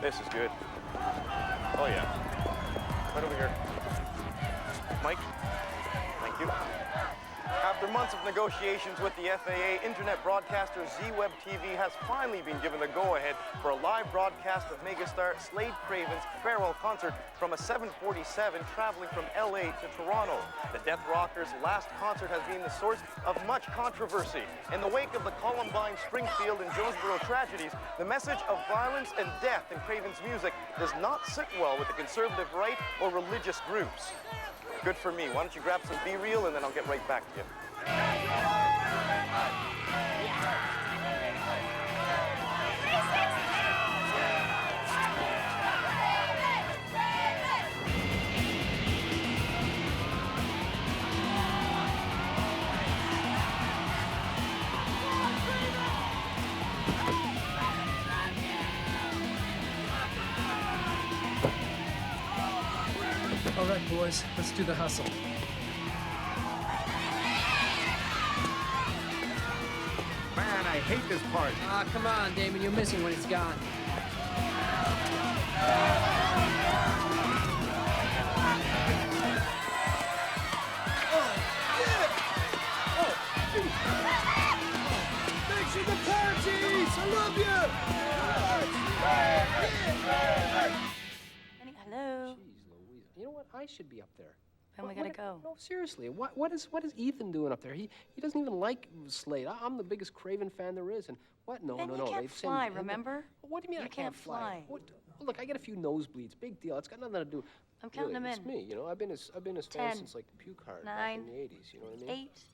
This is good. Oh, yeah. Right over here. Mike, thank you. After months of negotiations with the FAA, internet broadcaster Z-Web TV has finally been given the go-ahead for a live broadcast of megastar Slade Craven's farewell concert from a 747 traveling from LA to Toronto. The Death Rockers' last concert has been the source of much controversy. In the wake of the Columbine, Springfield, and Jonesboro tragedies, the message of violence and death in Craven's music does not sit well with the conservative right or religious groups. Good for me. Why don't you grab some B-Reel and then I'll get right back to you. All right, boys, let's do the hustle. Man, I hate this part. Ah, come on, Damon, you're missing when it's gone. Thanks for the parties! I love you! Hello. Jeez Louise. You know what? I should be up there. Then we gotta go. No, seriously. What is Ethan doing up there? He doesn't even like Slade. I'm the biggest Craven fan there is. And what? No. Then you can't They've sent fly, him- remember? What do you mean You I can't can't fly. What? Look, I get a few nosebleeds. Big deal. It's got nothing to do. I'm counting really, them it's in. me. You know, I've been his fan 10, since like the puke card 9, back in the '80s. You know what I mean? 8,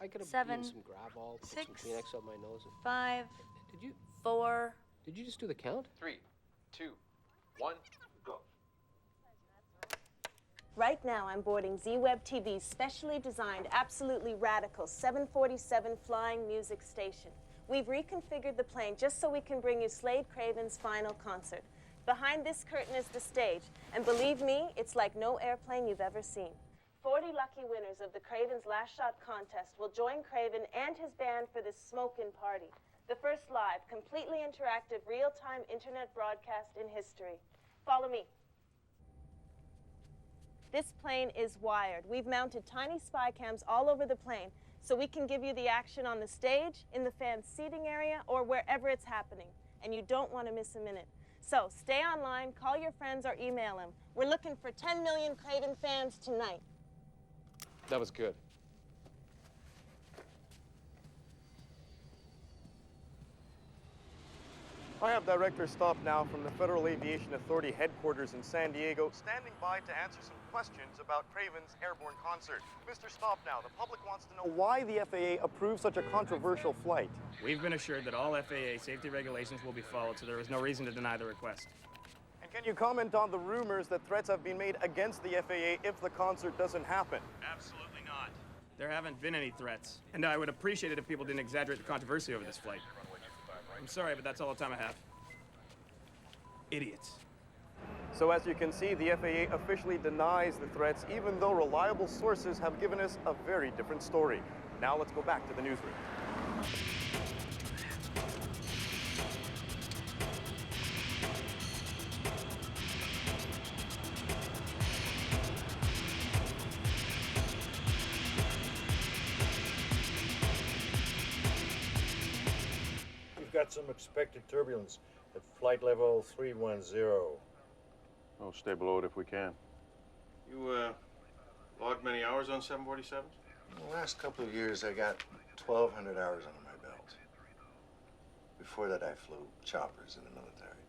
I could have 7, some Gravol, put 6, some Kleenex up my nose. 5, Did you? 4. Did you just do the count? 3, 2, 1, go. Right now, I'm boarding Z-Web TV's specially designed, absolutely radical 747 flying music station. We've reconfigured the plane just so we can bring you Slade Craven's final concert. Behind this curtain is the stage, and believe me, it's like no airplane you've ever seen. 40 lucky winners of the Craven's Last Shot contest will join Craven and his band for this smokin' party. The first live, completely interactive, real-time internet broadcast in history. Follow me. This plane is wired. We've mounted tiny spy cams all over the plane so we can give you the action on the stage, in the fans' seating area, or wherever it's happening. And you don't want to miss a minute. So stay online, call your friends, or email them. We're looking for 10 million Craven fans tonight. That was good. I have Director Stopnow from the Federal Aviation Authority headquarters in San Diego standing by to answer some questions about Craven's airborne concert. Mr. Stopnow, the public wants to know why the FAA approved such a controversial flight. We've been assured that all FAA safety regulations will be followed, so there is no reason to deny the request. And can you comment on the rumors that threats have been made against the FAA if the concert doesn't happen? Absolutely not. There haven't been any threats, and I would appreciate it if people didn't exaggerate the controversy over this flight. I'm sorry, but that's all the time I have. Idiots. So as you can see, the FAA officially denies the threats, even though reliable sources have given us a very different story. Now let's go back to the newsroom. We've got some expected turbulence at flight level 310. Oh, stay below it if we can. You, logged many hours on 747s? In the last couple of years, I got 1,200 hours under my belt. Before that, I flew choppers in the military.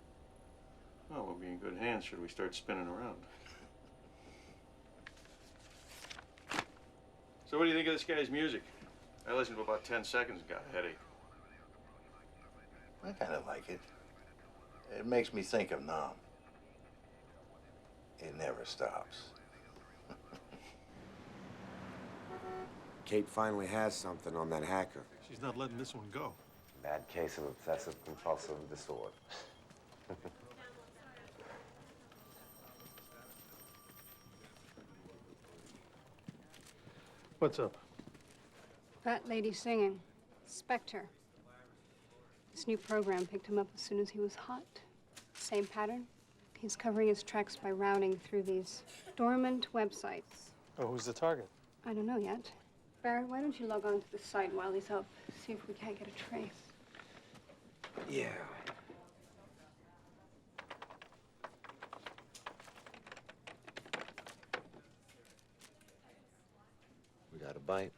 Oh, we'll be in good hands should we start spinning around. So what do you think of this guy's music? I listened to about 10 seconds and got a headache. I kind of like it. It makes me think of Nam. It never stops. Kate finally has something on that hacker. She's not letting this one go. Bad case of obsessive-compulsive disorder. What's up? That lady singing. Spectre. This new program picked him up as soon as he was hot. Same pattern. He's covering his tracks by routing through these dormant websites. Oh, who's the target? I don't know yet. Barrett, why don't you log on to the site while he's up? See if we can't get a trace. Yeah. We got a bite.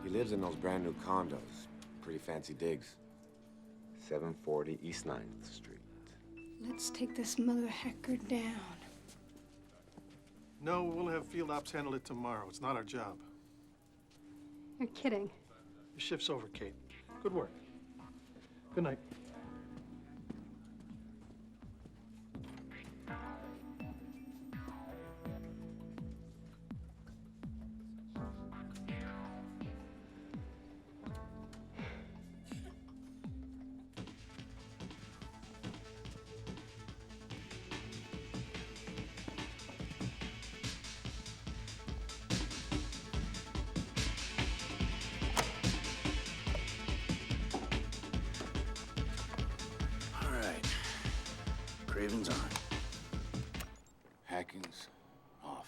He lives in those brand new condos. Pretty fancy digs. 740 East 9th Street. Let's take this mother hacker down. No, we'll have field ops handle it tomorrow. It's not our job. You're kidding. Your shift's over, Kate. Good work. Good night. Craven's on. Hacking's off.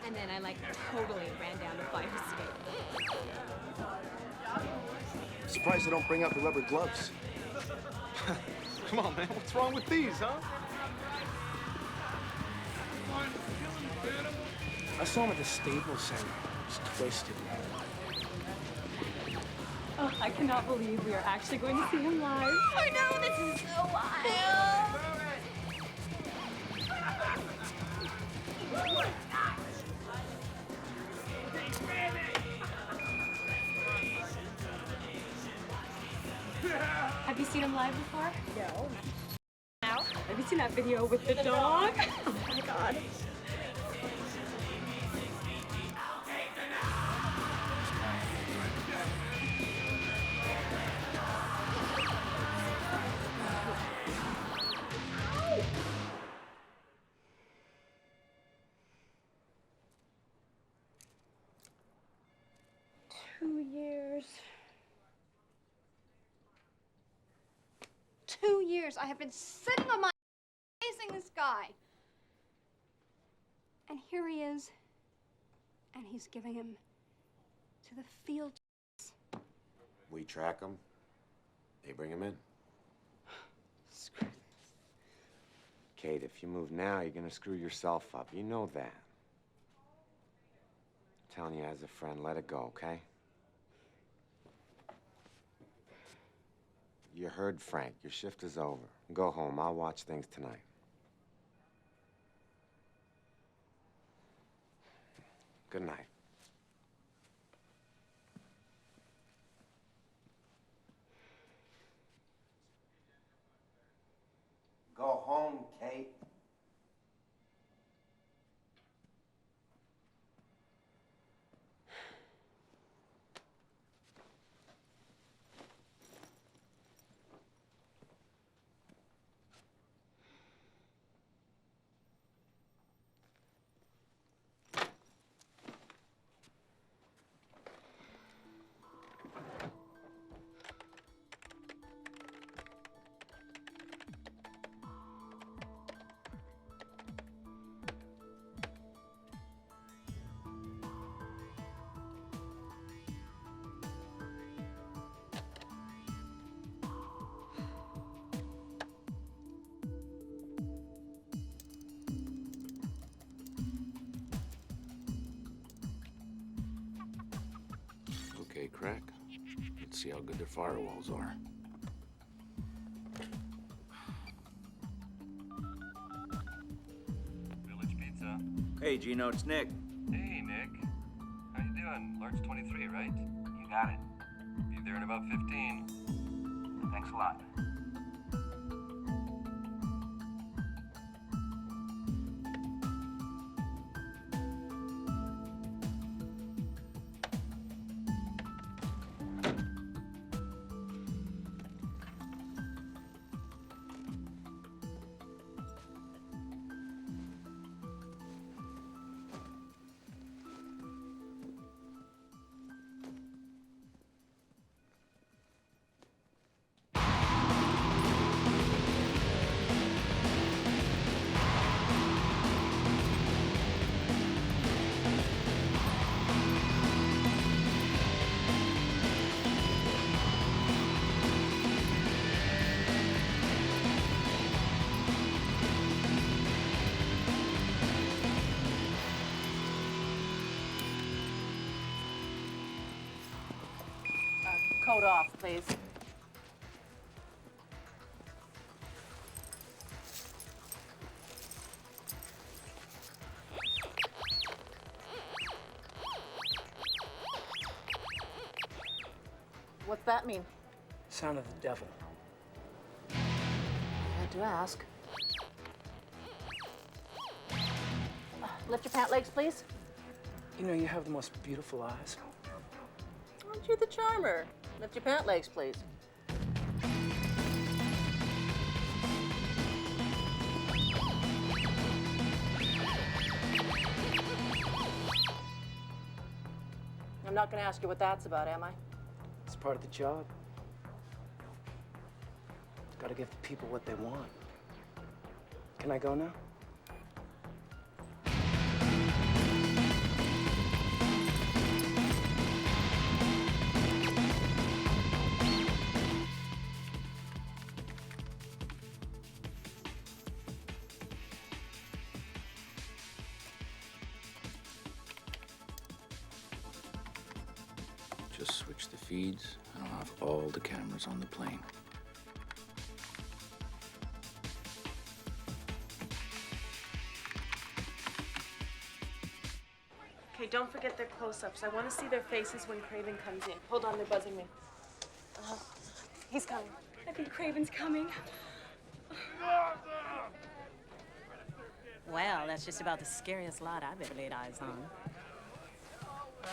And then I totally ran down the fire escape. I'm surprised they don't bring out the rubber gloves. Come on, man. What's wrong with these, huh? I saw him at the Staples Center. He's twisted. Oh, I cannot believe we are actually going to see him live. I know, this is so wild. live before? No. Now? Have you seen that video with the dog? Oh my god. Two years I have been sitting on my facing this guy. And here he is. And he's giving him to the field. We track them. They bring him in. Screw this. Kate, if you move now, you're gonna screw yourself up. You know that. I'm telling you as a friend, let it go, okay? You heard Frank. Your shift is over. Go home. I'll watch things tonight. Good night. Go home, Kate. Okay, Crack. Let's see how good their firewalls are. Village Pizza. Hey, Gino, it's Nick. Hey, Nick. How you doing? Large 23, right? You got it. Be there in about 15. Thanks a lot. Coat off, please. What's that mean? Sound of the devil. I had to ask. Lift your pant legs, please. You know, you have the most beautiful eyes. Aren't you the charmer? Lift your pant legs, please. I'm not going to ask you what that's about, am I? It's part of the job. Got to give the people what they want. Can I go now? Just switch the feeds, and I'll have all the cameras on the plane. Okay, don't forget their close-ups. I want to see their faces when Craven comes in. Hold on, they're buzzing me. He's coming. I think Craven's coming. Well, that's just about the scariest lot I've ever laid eyes on.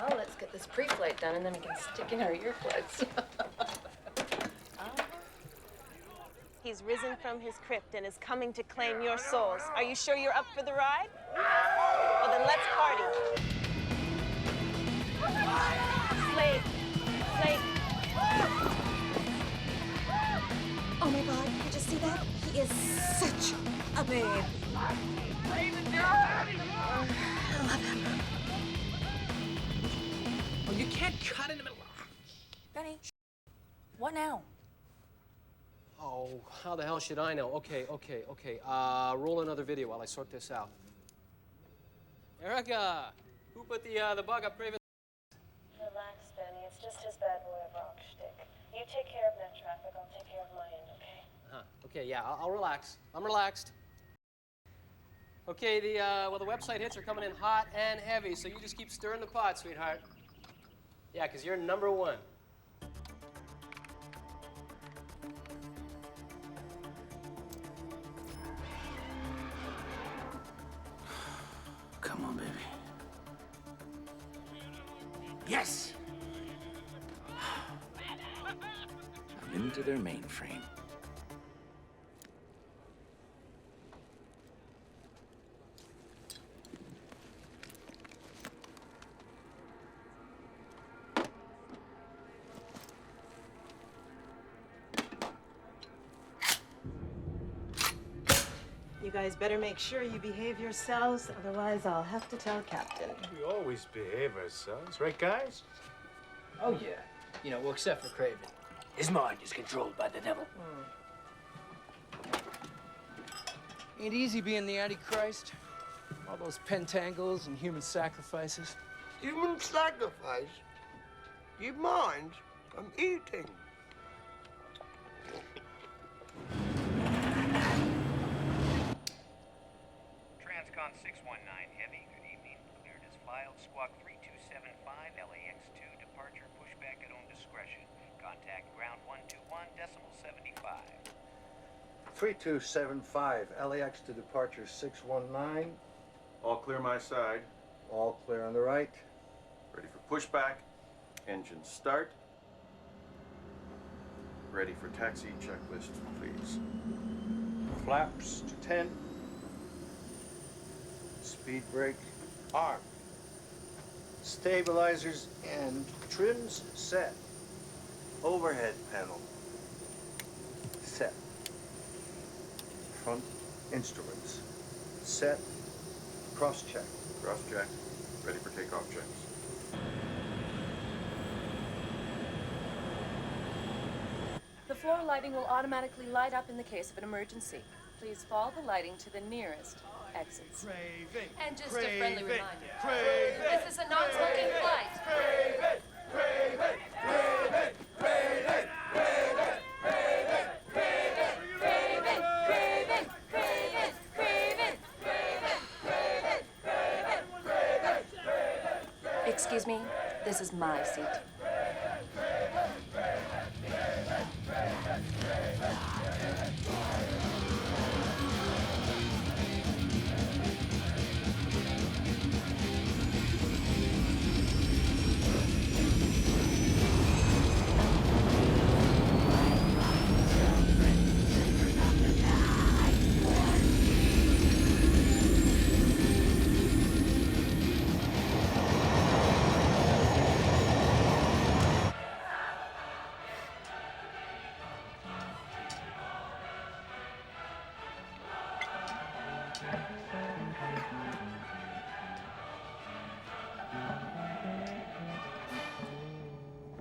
Well, let's get this pre-flight done, and then we can stick in our ear plugs. He's risen from his crypt and is coming to claim your souls. Are you sure you're up for the ride? Well, then let's party. Slade. Slade. Oh my God, did you just see that? He is such a babe. I love him. Oh, you can't cut in the middle. Benny, what now? Oh, how the hell should I know? Okay. Roll another video while I sort this out. Erica, who put the bug up Craven? Relax, Benny. It's just his bad boy of rock shtick. You take care of that traffic. I'll take care of my end, okay? Okay, yeah, I'll relax. I'm relaxed. Okay, the website hits are coming in hot and heavy, so you just keep stirring the pot, sweetheart. Yeah, 'cause you're #1. Come on, baby. Yes! I'm into their mainframe. You guys better make sure you behave yourselves, otherwise I'll have to tell Captain. We always behave ourselves, right, guys? Oh, yeah. You know, well, except for Craven. His mind is controlled by the devil. Ain't easy being the Antichrist. All those pentangles and human sacrifices. Human sacrifice? Do you mind? I'm eating. Transcon 619 Heavy, good evening. Cleared as filed. Squawk 3275, LAX 2, departure, pushback at own discretion. Contact ground 121, decimal 75. 3275, LAX to departure 619. All clear my side. All clear on the right. Ready for pushback. Engine start. Ready for taxi checklist, please. Flaps to 10. Speed brake arm. Stabilizers and trims set. Overhead panel set. Front instruments set. Cross check. Cross check. Ready for takeoff checks. The floor lighting will automatically light up in the case of an emergency. Please follow the lighting to the nearest exits. Craven. And just a friendly reminder. Craven. This is a non-smoking flight. Craven. Craven. Craven. Craven. Craven. Craven. Craven. Craven. Craven. Craven. Craven. Craven. Craven. Excuse me, this is my seat.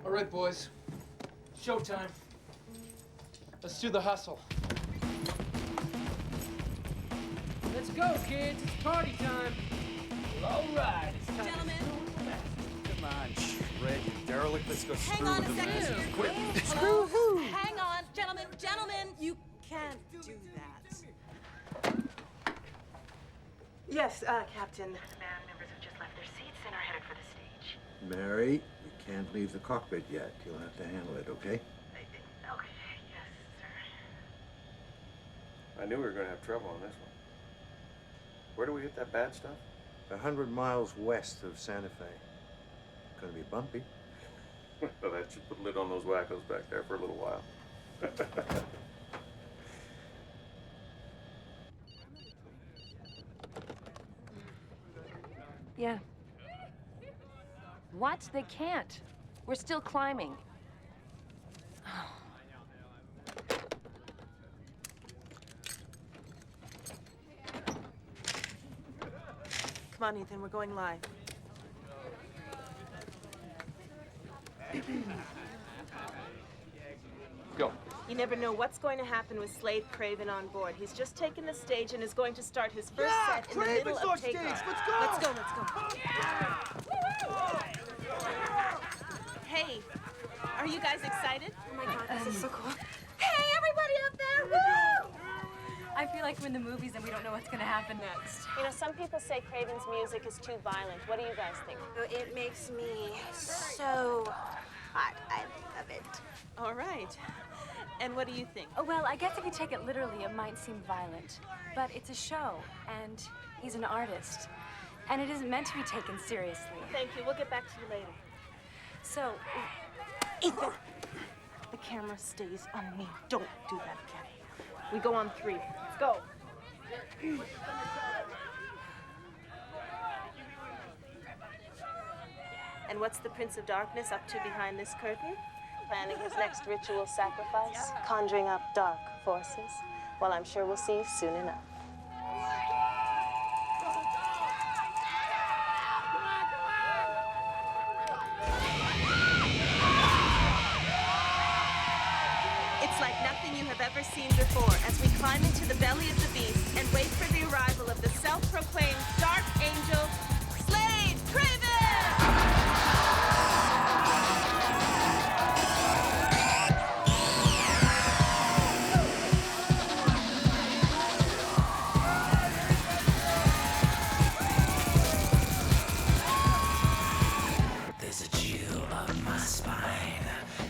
All right, boys. Showtime. Let's do the hustle. Let's go, kids. It's party time. All right. It's time. Gentlemen. Come on, Shred, you derelict. Let's go Hang screw on with a the second. man. Quick. Screw who? Hang on, gentlemen, you can't do that. Yes, Captain. Command members have just left their seats and are headed for the stage. Mary, we can't leave the cockpit yet. You'll have to handle it, okay? Okay, yes, sir. I knew we were going to have trouble on this one. Where do we hit that bad stuff? 100 miles west of Santa Fe. Gonna be bumpy. Well, that should put a lid on those wackos back there for a little while. Yeah. What? They can't. We're still climbing. Come on, Ethan, we're going live. Go. You never know what's going to happen with Slade Craven on board. He's just taken the stage and is going to start his first set in the middle of takeoff. Let's go! Let's go, let's go. Hey, are you guys excited? Oh my God, this is so cool. Hey, everybody up there! Woo! I feel like we're in the movies and we don't know what's gonna happen next. You know, some people say Craven's music is too violent. What do you guys think? It makes me so hot. I love it. All right. And what do you think? Oh, well, I guess if you take it literally, it might seem violent. But it's a show, and he's an artist. And it isn't meant to be taken seriously. Thank you. We'll get back to you later. So, Ethan, the camera stays on me. Don't do that again. We go on 3. Let's go. And what's the Prince of Darkness up to behind this curtain? Planning his next ritual sacrifice, conjuring up dark forces. Well, I'm sure we'll see you soon enough. It's like nothing you have ever seen before as we climb into the belly of the beast and wait for the arrival of the self-proclaimed Dark Angel, Slade Craven! There's a chill up my spine.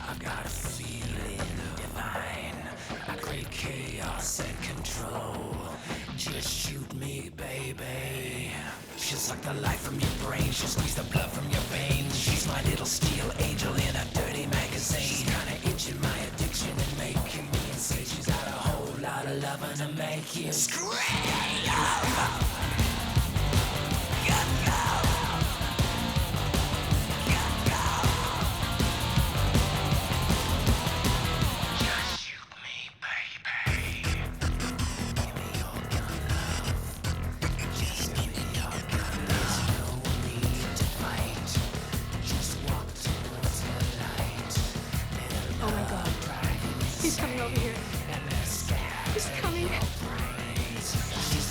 I've got a feeling divine. I crave chaos and control. Just shoot me, baby. She'll suck the life from your brain. She'll squeeze the blood from your veins. She's my little steel angel in a dirty magazine. She's kinda itching my addiction and making me insane. She's got a whole lot of loving to make you scream. Oh my God. He's coming over here. He's coming. She's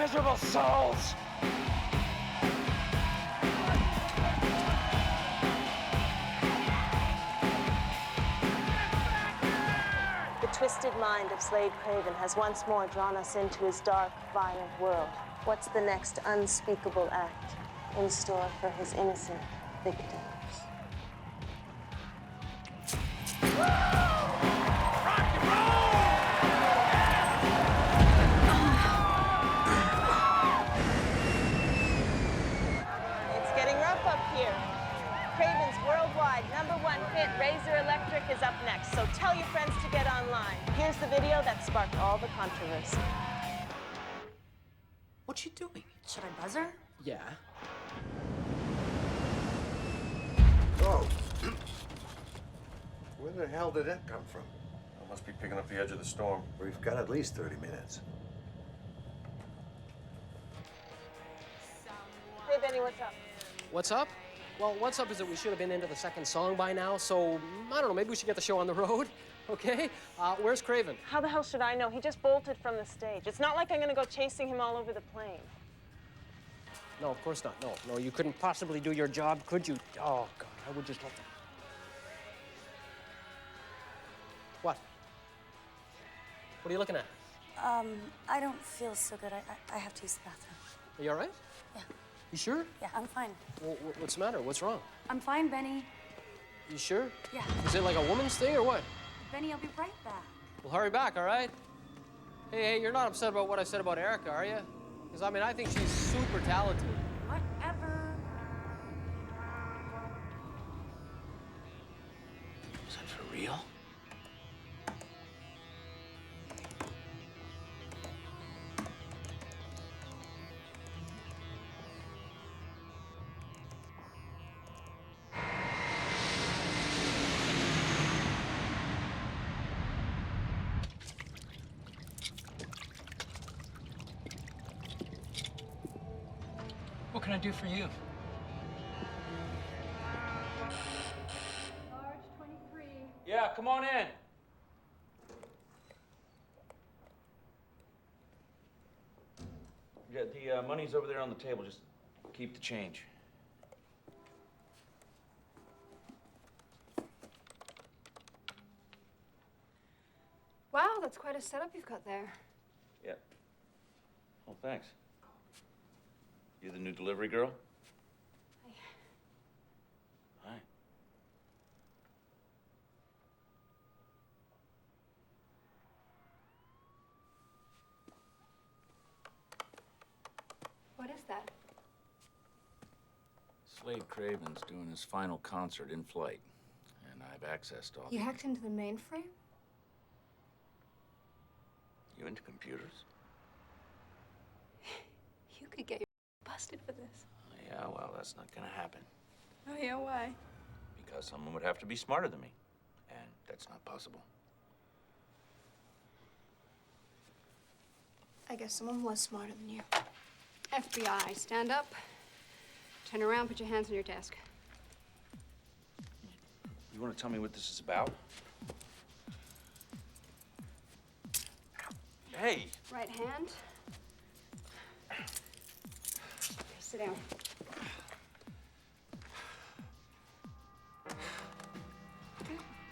miserable souls! The twisted mind of Slade Craven has once more drawn us into his dark, violent world. What's the next unspeakable act in store for his innocent victims? It's getting rough up here. Craven's worldwide #1 hit, Razor Electric, is up next, so tell your friends to get online. Here's the video that sparked all the controversy. What's she doing? Should I buzz her? Yeah. Oh. Where the hell did that come from? I must be picking up the edge of the storm. We've got at least 30 minutes. Hey, Benny, what's up? What's up? Well, what's up is that we should have been into the second song by now, so I don't know, maybe we should get the show on the road, okay? Where's Craven? How the hell should I know? He just bolted from the stage. It's not like I'm gonna go chasing him all over the plane. No, of course not. No, you couldn't possibly do your job, could you? Oh, God, I would just love that. What? What are you looking at? I don't feel so good. I have to use the bathroom. Are you all right? Yeah. You sure? Yeah, I'm fine. Well, what's the matter? What's wrong? I'm fine, Benny. You sure? Yeah. Is it like a woman's thing or what? Benny, I'll be right back. Well, hurry back, all right? Hey, you're not upset about what I said about Erica, are you? Because, I mean, I think she's super talented. Whatever. Is that for real? What can I do for you? Large 23. Yeah, come on in. Yeah, the money's over there on the table. Just keep the change. Wow, that's quite a setup you've got there. Yeah. Oh, thanks. You the new delivery girl? Hi. What is that? Slade Craven's doing his final concert in flight, and I have access to all. You hacked into the mainframe? You into computers? You could get busted for this. Yeah, well, that's not gonna happen. Oh, yeah, why? Because someone would have to be smarter than me, and that's not possible. I guess someone was smarter than you. FBI, stand up. Turn around, put your hands on your desk. You want to tell me what this is about? Hey! Right hand. Okay, sit down.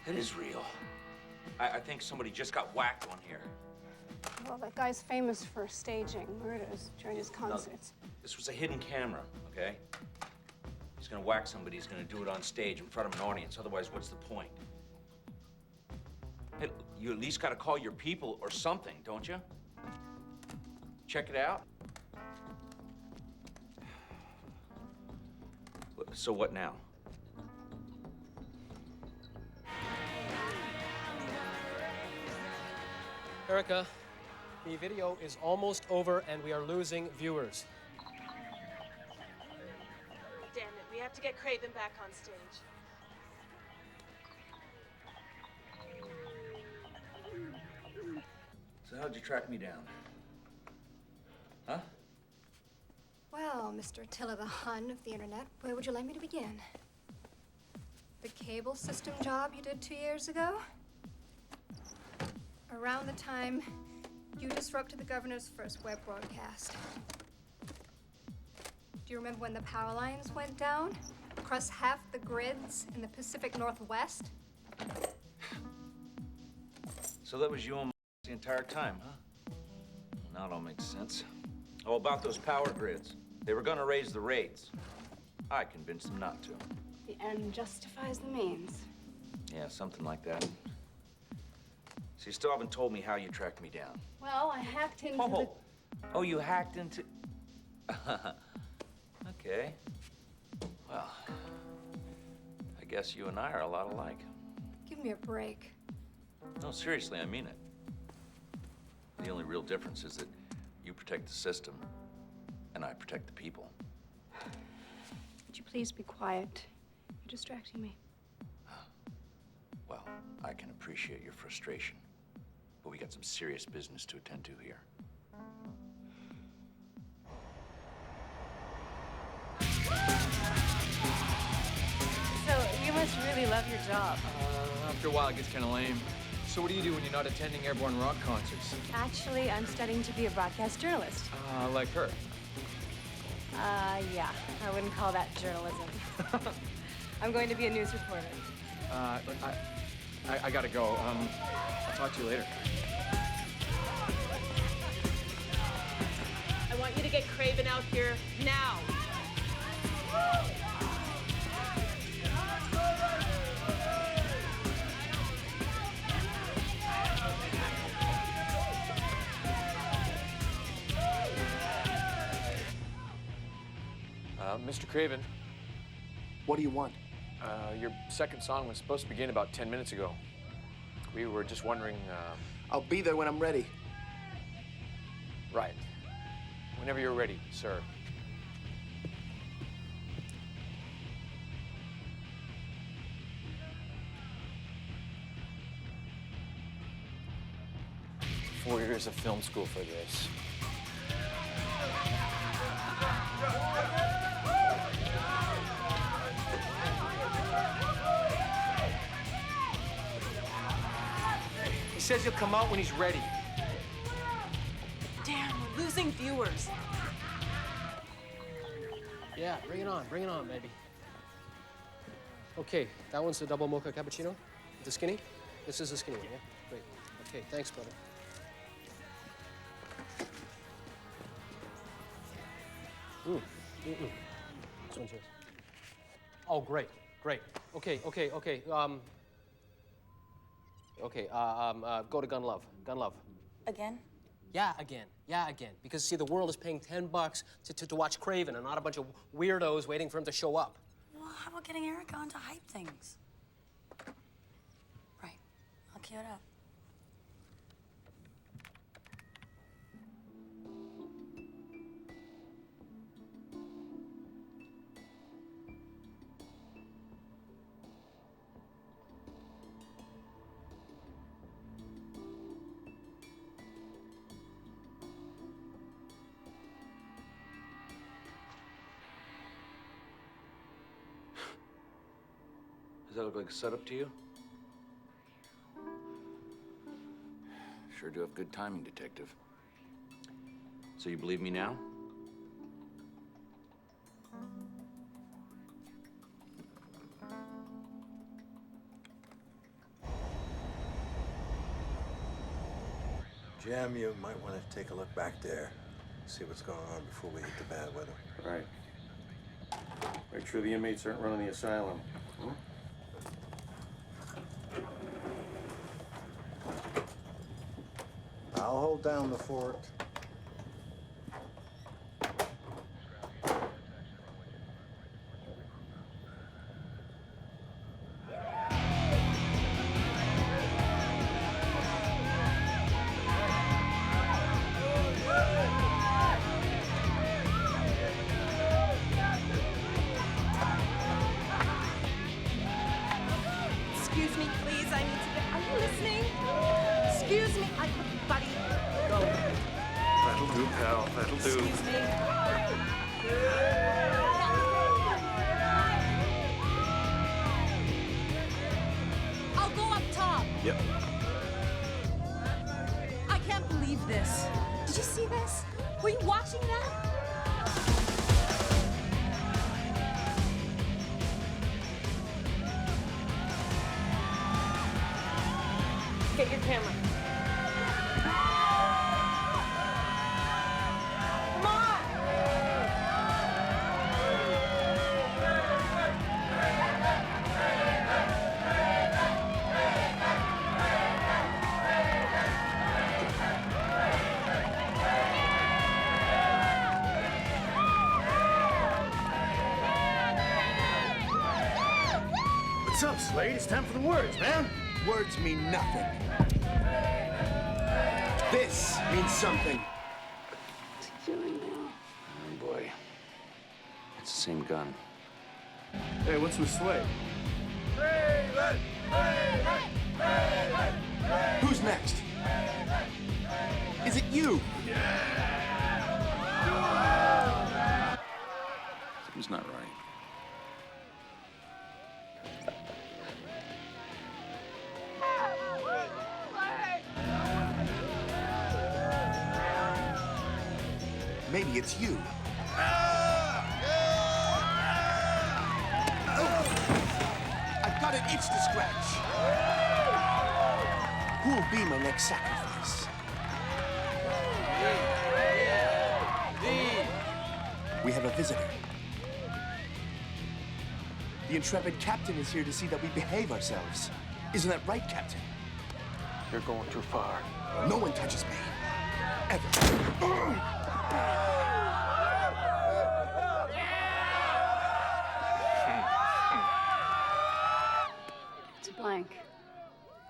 It is real. I think somebody just got whacked on here. Well, that guy's famous for staging murders during his concerts. This was a hidden camera, okay? He's gonna whack somebody, he's gonna do it on stage in front of an audience, otherwise what's the point? Hey, you at least gotta call your people or something, don't you? Check it out. So what now? Erica, the video is almost over and we are losing viewers. Damn it, we have to get Craven back on stage. So how'd you track me down? Huh? Well, Mr. Attila the Hun of the internet, where would you like me to begin? The cable system job you did 2 years ago? Around the time You disrupted the governor's first web broadcast. Do you remember when the power lines went down? Across half the grids in the Pacific Northwest? So that was you and the entire time, huh? Now it all makes sense. Oh, about those power grids. They were gonna raise the rates. I convinced them not to. The end justifies the means. Yeah, something like that. So you still haven't told me how you tracked me down. Well, I hacked into Oh, you hacked into... Okay. Well, I guess you and I are a lot alike. Give me a break. No, seriously, I mean it. The only real difference is that you protect the system, and I protect the people. Would you please be quiet? You're distracting me. Well, I can appreciate your frustration, but we got some serious business to attend to here. So, you must really love your job. After a while, it gets kind of lame. So what do you do when you're not attending airborne rock concerts? Actually, I'm studying to be a broadcast journalist. Like her. Yeah. I wouldn't call that journalism. I'm going to be a news reporter. I gotta go. I'll talk to you later. I want you to get Craven out here now. Mr. Craven. What do you want? Your second song was supposed to begin about 10 minutes ago. We were just wondering, I'll be there when I'm ready. Right. Whenever you're ready, sir. Four years of film school for this. He says he'll come out when he's ready. Damn, we're losing viewers. Yeah, bring it on, baby. Okay, that one's the double mocha cappuccino. The skinny? This is the skinny one, yeah? Great. Okay, thanks, brother. This one's yours. Oh, great. Okay. Go to Gun Love. Again? Yeah, again. Because, see, the world is paying $10 to watch Craven and not a bunch of weirdos waiting for him to show up. Well, how about getting Eric on to hype things? Right. I'll cue it up. Does that look like a setup to you? Sure do have good timing, Detective. So you believe me now? Jim, you might want to take a look back there, see what's going on before we hit the bad weather. Right. Make sure the inmates aren't running the asylum. Hmm? I'll hold down the fort. Excuse me, please. I need to get. Are you listening? Excuse me. Buddy. Go. That'll do, pal. That'll do. Excuse me. I'll go up top. Yep. I can't believe this. Get your camera. Come on! What's up, Slade? It's time for the words, man. Words mean nothing. This means something. What's he doing now? Oh, boy. It's the same gun. Hey, what's with Slade? Who's next? Is it you? Something's not right. Maybe it's you. I've got an itch to scratch. Who will be my next sacrifice? We have a visitor. The intrepid captain is here to see that we behave ourselves. Isn't that right, Captain? You're going too far. No one touches me. Ever. It's a blank.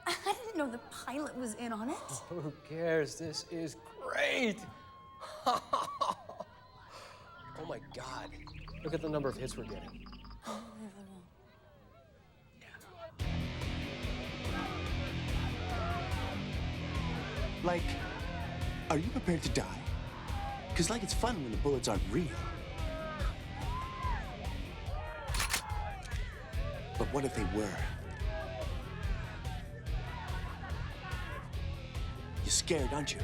I didn't know the pilot was in on it. Who cares? This is great. Oh my God. Look at the number of hits we're getting. Like, are you prepared to die? Because, like, it's fun when the bullets aren't real. But what if they were? You're scared, aren't you?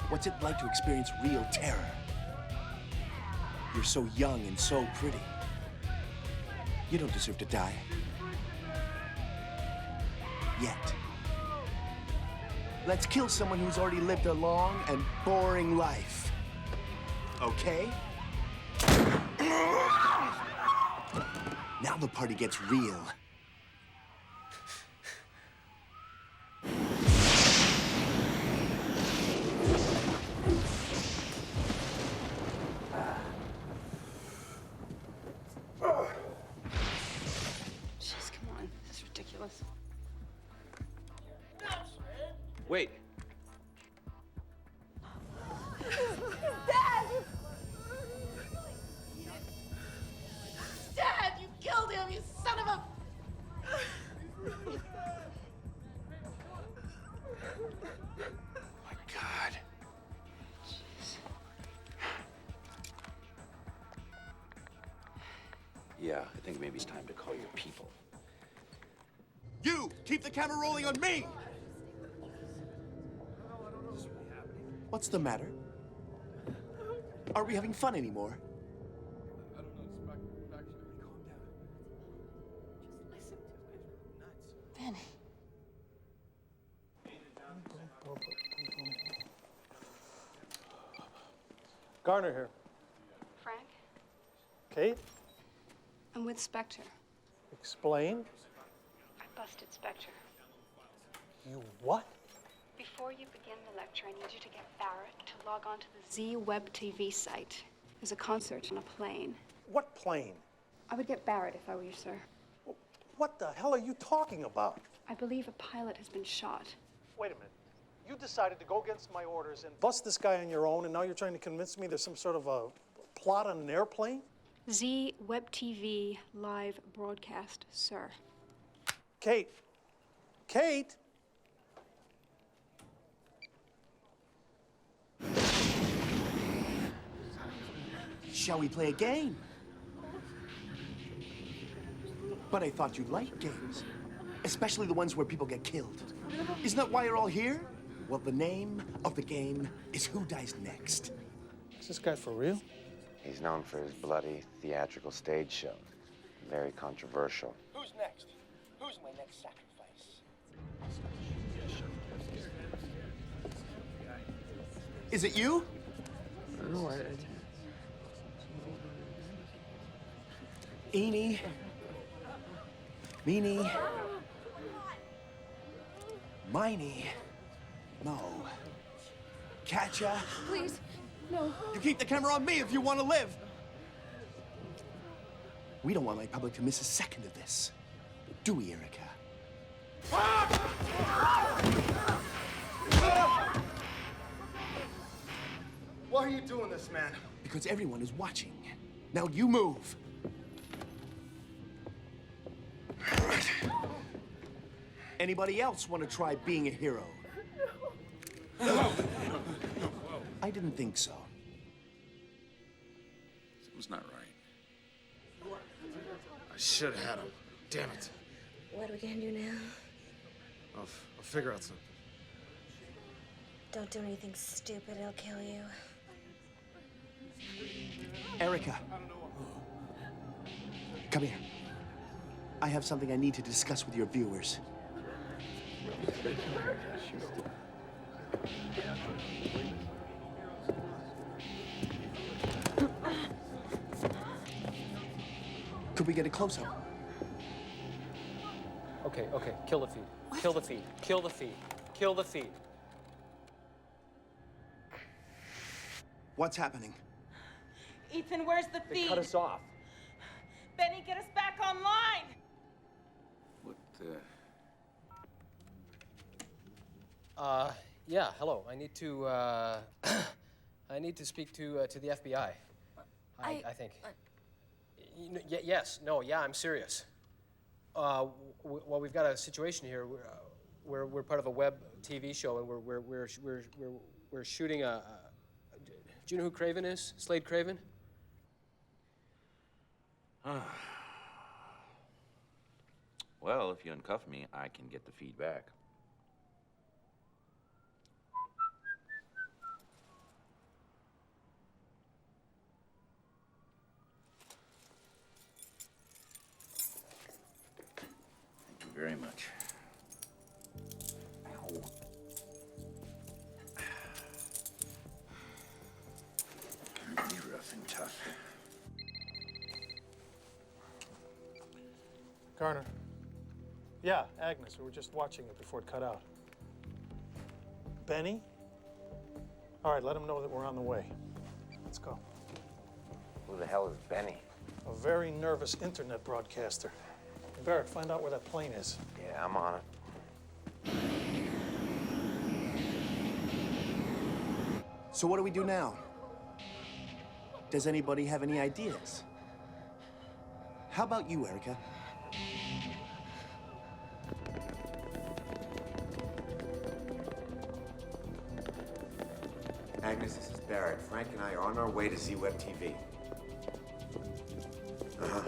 What's it like to experience real terror? You're so young and so pretty. You don't deserve to die. Yet. Let's kill someone who's already lived a long and boring life. Okay? Now the party gets real. Jeez, come on. This is ridiculous. Wait. Dad! Dad, you killed him, you son of a... My God. Yeah, I think maybe it's time to call your people. You! Keep the camera rolling on me! What's the matter? Are we having fun anymore? Benny. Garner here. Frank, Kate, I'm with Spectre. explain. I busted Spectre. You what? Before you begin the lecture, I need you to get Barrett to log on to the Z Web TV site. There's a concert on a plane. What plane? I would get Barrett if I were you, sir. What the hell are you talking about? I believe a pilot has been shot. Wait a minute. You decided to go against my orders and bust this guy on your own, and now you're trying to convince me there's some sort of a plot on an airplane? Z Web TV live broadcast, sir. Kate. Kate! Shall we play a game? But I thought you'd like games, especially the ones where people get killed. Isn't that why you're all here? Well, the name of the game is Who Dies Next. Is this guy for real? He's known for his bloody theatrical stage show. Very controversial. Who's next? Who's my next sacrifice? Is it you? No, Eeny, meeny, miny, mo. Catcha. Please, no. You keep the camera on me if you want to live. We don't want my public to miss a second of this. Do we, Erica? Why are you doing this, man? Because everyone is watching. Now you move. Anybody else want to try being a hero? I didn't think so. Something's not right. I should have had him. Damn it. What are we gonna do now? I'll figure out something. Don't do anything stupid, it'll kill you. Erica. Come here. I have something I need to discuss with your viewers. Could we get a close-up? Okay, okay. Kill the feed. Kill the feed. Kill the feed. Kill the feed. What's happening? Ethan, where's the They feed? cut us off. Benny, get us back online! What, Yeah, hello. I need to, I need to speak to the FBI. I think. Yes, no, yeah, I'm serious. Well, we've got a situation here. We're part of a web TV show, and we're shooting a do you know who Craven is? Slade Craven? Well, if you uncuff me, I can get the feedback. Thank you very much. Ow. Can't be rough and tough. Garner. Yeah, Agnes. We were just watching it before it cut out. Benny? All right, let him know that we're on the way. Let's go. Who the hell is Benny? A very nervous internet broadcaster. Barrett, find out where that plane is. Yeah, I'm on it. So what do we do now? Does anybody have any ideas? How about you, Erica? Agnes, this is Barrett. Frank and I are on our way to Z-Web TV. Uh-huh.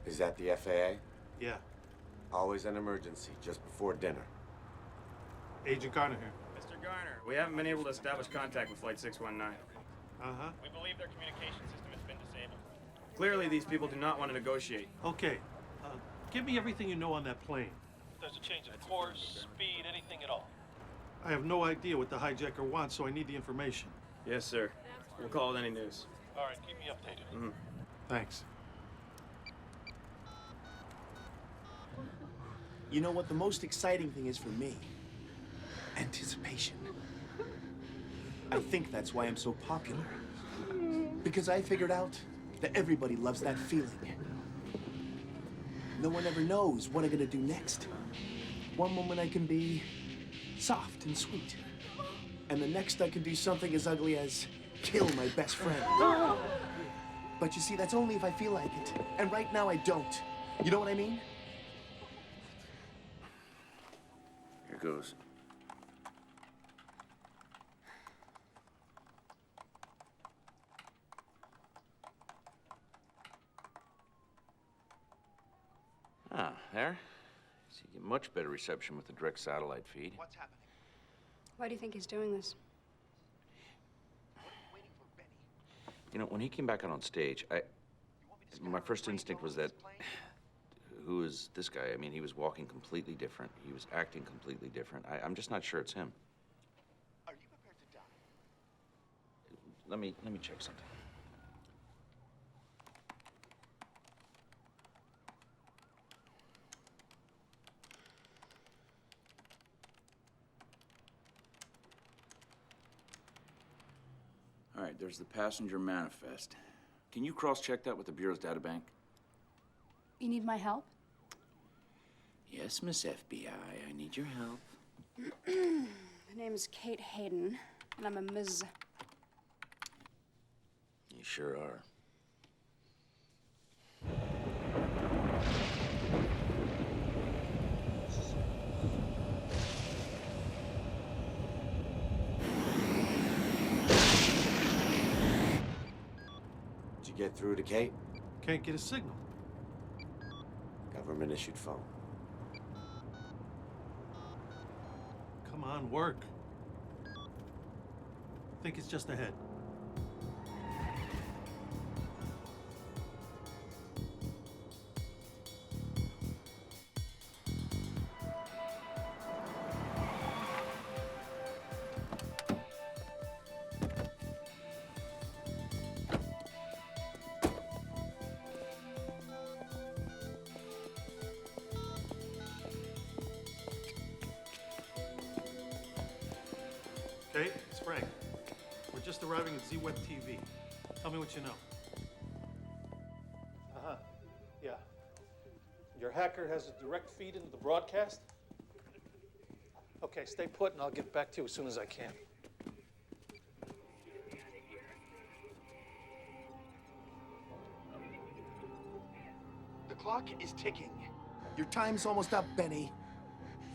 Is that the FAA? Yeah. Always an emergency, just before dinner. Agent Garner here. Mr. Garner, we haven't been able to establish contact with Flight 619. Uh-huh. We believe their communication system has been disabled. Clearly, these people do not want to negotiate. Okay. Give me everything you know on that plane. If there's a change of course, speed, anything at all. I have no idea what the hijacker wants, so I need the information. Yes, sir. We'll call it any news. All right, keep me updated. Mm-hmm. Thanks. You know what the most exciting thing is for me? Anticipation. I think that's why I'm so popular. Because I figured out that everybody loves that feeling. No one ever knows what I'm gonna do next. One moment I can be soft and sweet. And the next I can do something as ugly as kill my best friend. But you see, that's only if I feel like it. And right now I don't. You know what I mean? Here goes. Ah, there. So you get much better reception with the direct satellite feed. What's happening? Why do you think he's doing this? You know, when he came back out on stage, my first instinct was that, who is this guy? I mean, he was walking completely different. He was acting completely different. I'm just not sure it's him. Are you prepared to die? Let me check something. All right, there's the passenger manifest. Can you cross-check that with the Bureau's databank? You need my help? Yes, Miss FBI, I need your help. My name is Kate Hayden, and I'm a Ms. You sure are. Did you get through to Kate? Can't get a signal. Government-issued phone. Come on, work. I think it's just ahead. Kate, it's Frank. We're just arriving at Z-Web TV. Tell me what you know. Uh-huh. Yeah. Your hacker has a direct feed into the broadcast? Okay, stay put and I'll get back to you as soon as I can. The clock is ticking. Your time's almost up, Benny.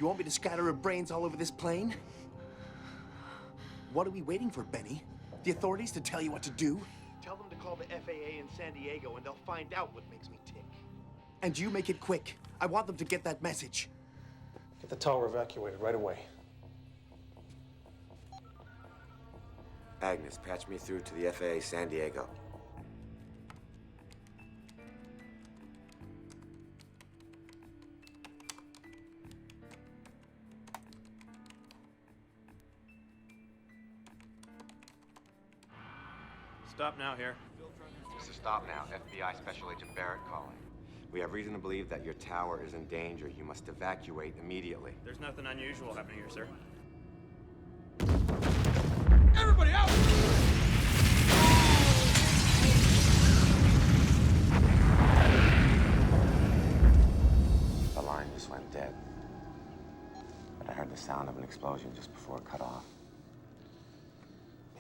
You want me to scatter her brains all over this plane? What are we waiting for, Benny? The authorities to tell you what to do? Tell them to call the FAA in San Diego and they'll find out what makes me tick. And you make it quick. I want them to get that message. Get the tower evacuated right away. Agnes, patch me through to the FAA San Diego. Stop now here. This is Stop Now, FBI Special Agent Barrett calling. We have reason to believe that your tower is in danger. You must evacuate immediately. There's nothing unusual happening here, sir. Everybody out! The line just went dead. But I heard the sound of an explosion just before it cut off.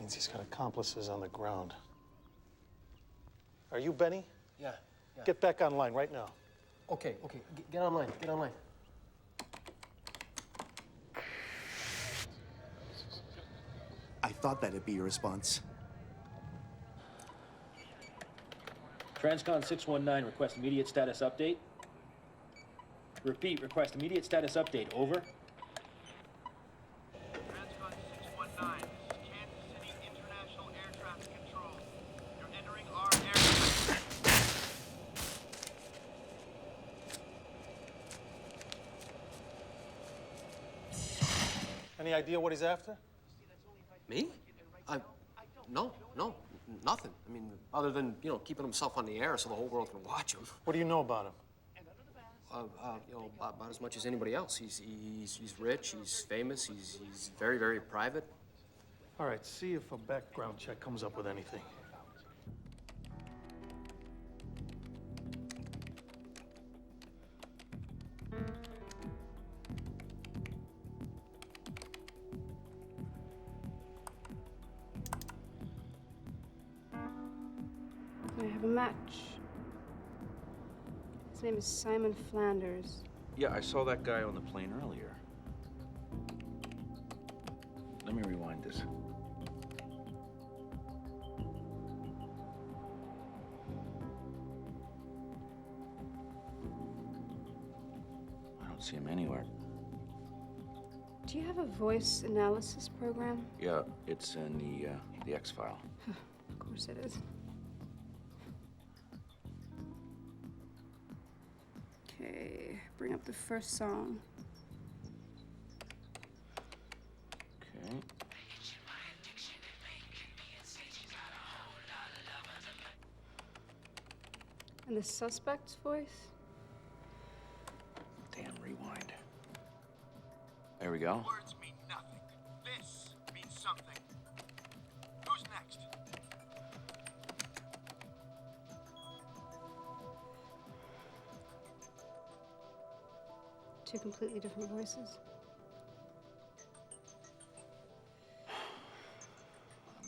Means he's got accomplices on the ground. Are you Benny? Yeah. Get back online right now. Okay. Get online. Get online. I thought that'd be your response. Transcon 619, request immediate status update. Repeat, request immediate status update. Over. Transcon 619, this is Kansas City International Air Traffic Control. You're entering our airspace. Any idea what he's after? Me? No, nothing. I mean, other than, keeping himself on the air so the whole world can watch him. What do you know about him? About as much as anybody else. He's rich, he's famous, he's very, very private. All right, see if a background check comes up with anything. I have a match. His name is Simon Flanders. Yeah, I saw that guy on the plane earlier. Let me rewind this. I don't see him anywhere. Do Do you have a voice analysis program? Yeah, it's in the X-File. Of course it is. Okay, bring up the first song. Okay. And the suspect's voice? Damn, rewind. There we go. Words mean nothing. This means something. Who's next? Two completely different voices.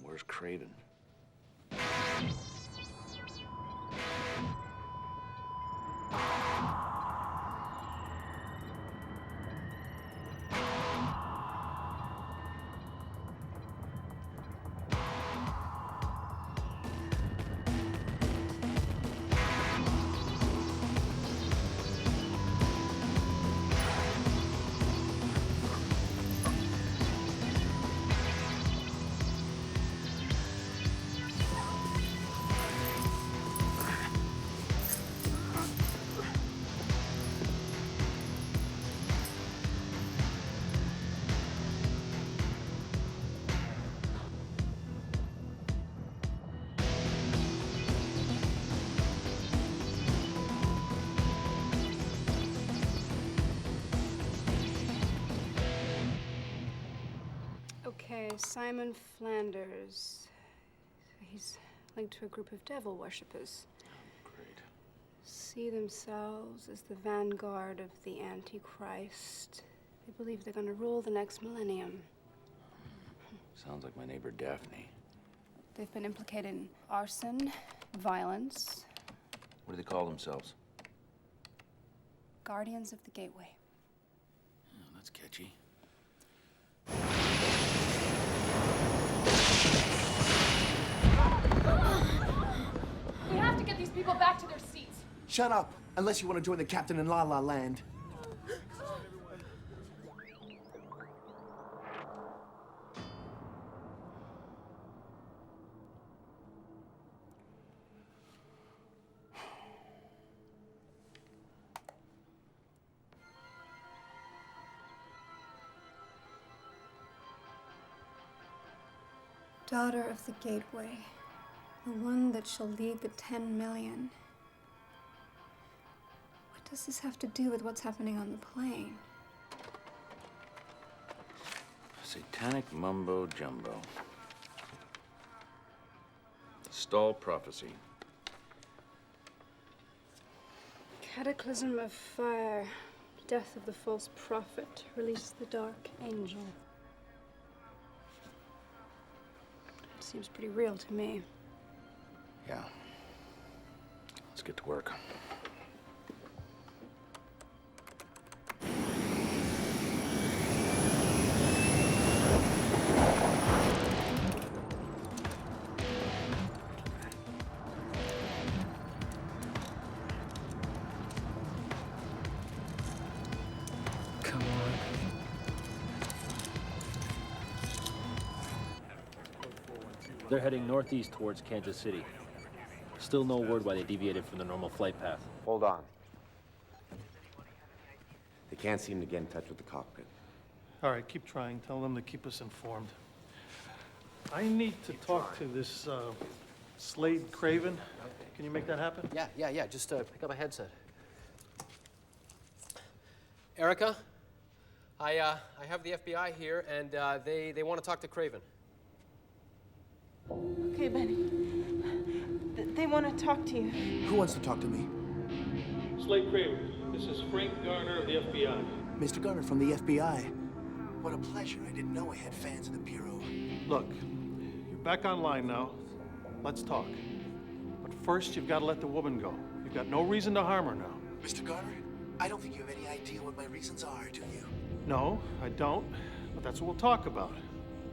Where's Craven? Okay, Simon Flanders. He's linked to a group of devil worshippers. Great. See themselves as the vanguard of the Antichrist. They believe they're going to rule the next millennium. Sounds like my neighbor Daphne. They've been implicated in arson, violence, What do they call themselves? Guardians of the Gateway. Oh, that's catchy. We have to get these people back to their seats. Shut up, unless you want to join the captain in La La Land. Daughter of the Gateway, the one that shall lead the 10 million. What does this have to do with what's happening on the plane? Satanic mumbo jumbo. Stall prophecy. Cataclysm of fire, death of the false prophet, release the dark angel. Seems pretty real to me. Yeah. Let's get to work. Come on. They're heading northeast towards Kansas City. Still no word why they deviated from the normal flight path. Hold on. They can't seem to get in touch with the cockpit. All right, keep trying. Tell them to keep us informed. I need to talk to this Slade Craven. Can you make that happen? Yeah. Just pick up a headset. Erica, I have the FBI here, and they want to talk to Craven. Okay, Benny. They want to talk to you. Who wants to talk to me? Slade Craven, this is Frank Garner of the FBI. Mr. Garner from the FBI. What a pleasure. I didn't know I had fans in the Bureau. Look, you're back online now. Let's talk. But first, you've got to let the woman go. You've got no reason to harm her now. Mr. Garner, I don't think you have any idea what my reasons are, do you? No, I don't. But that's what we'll talk about.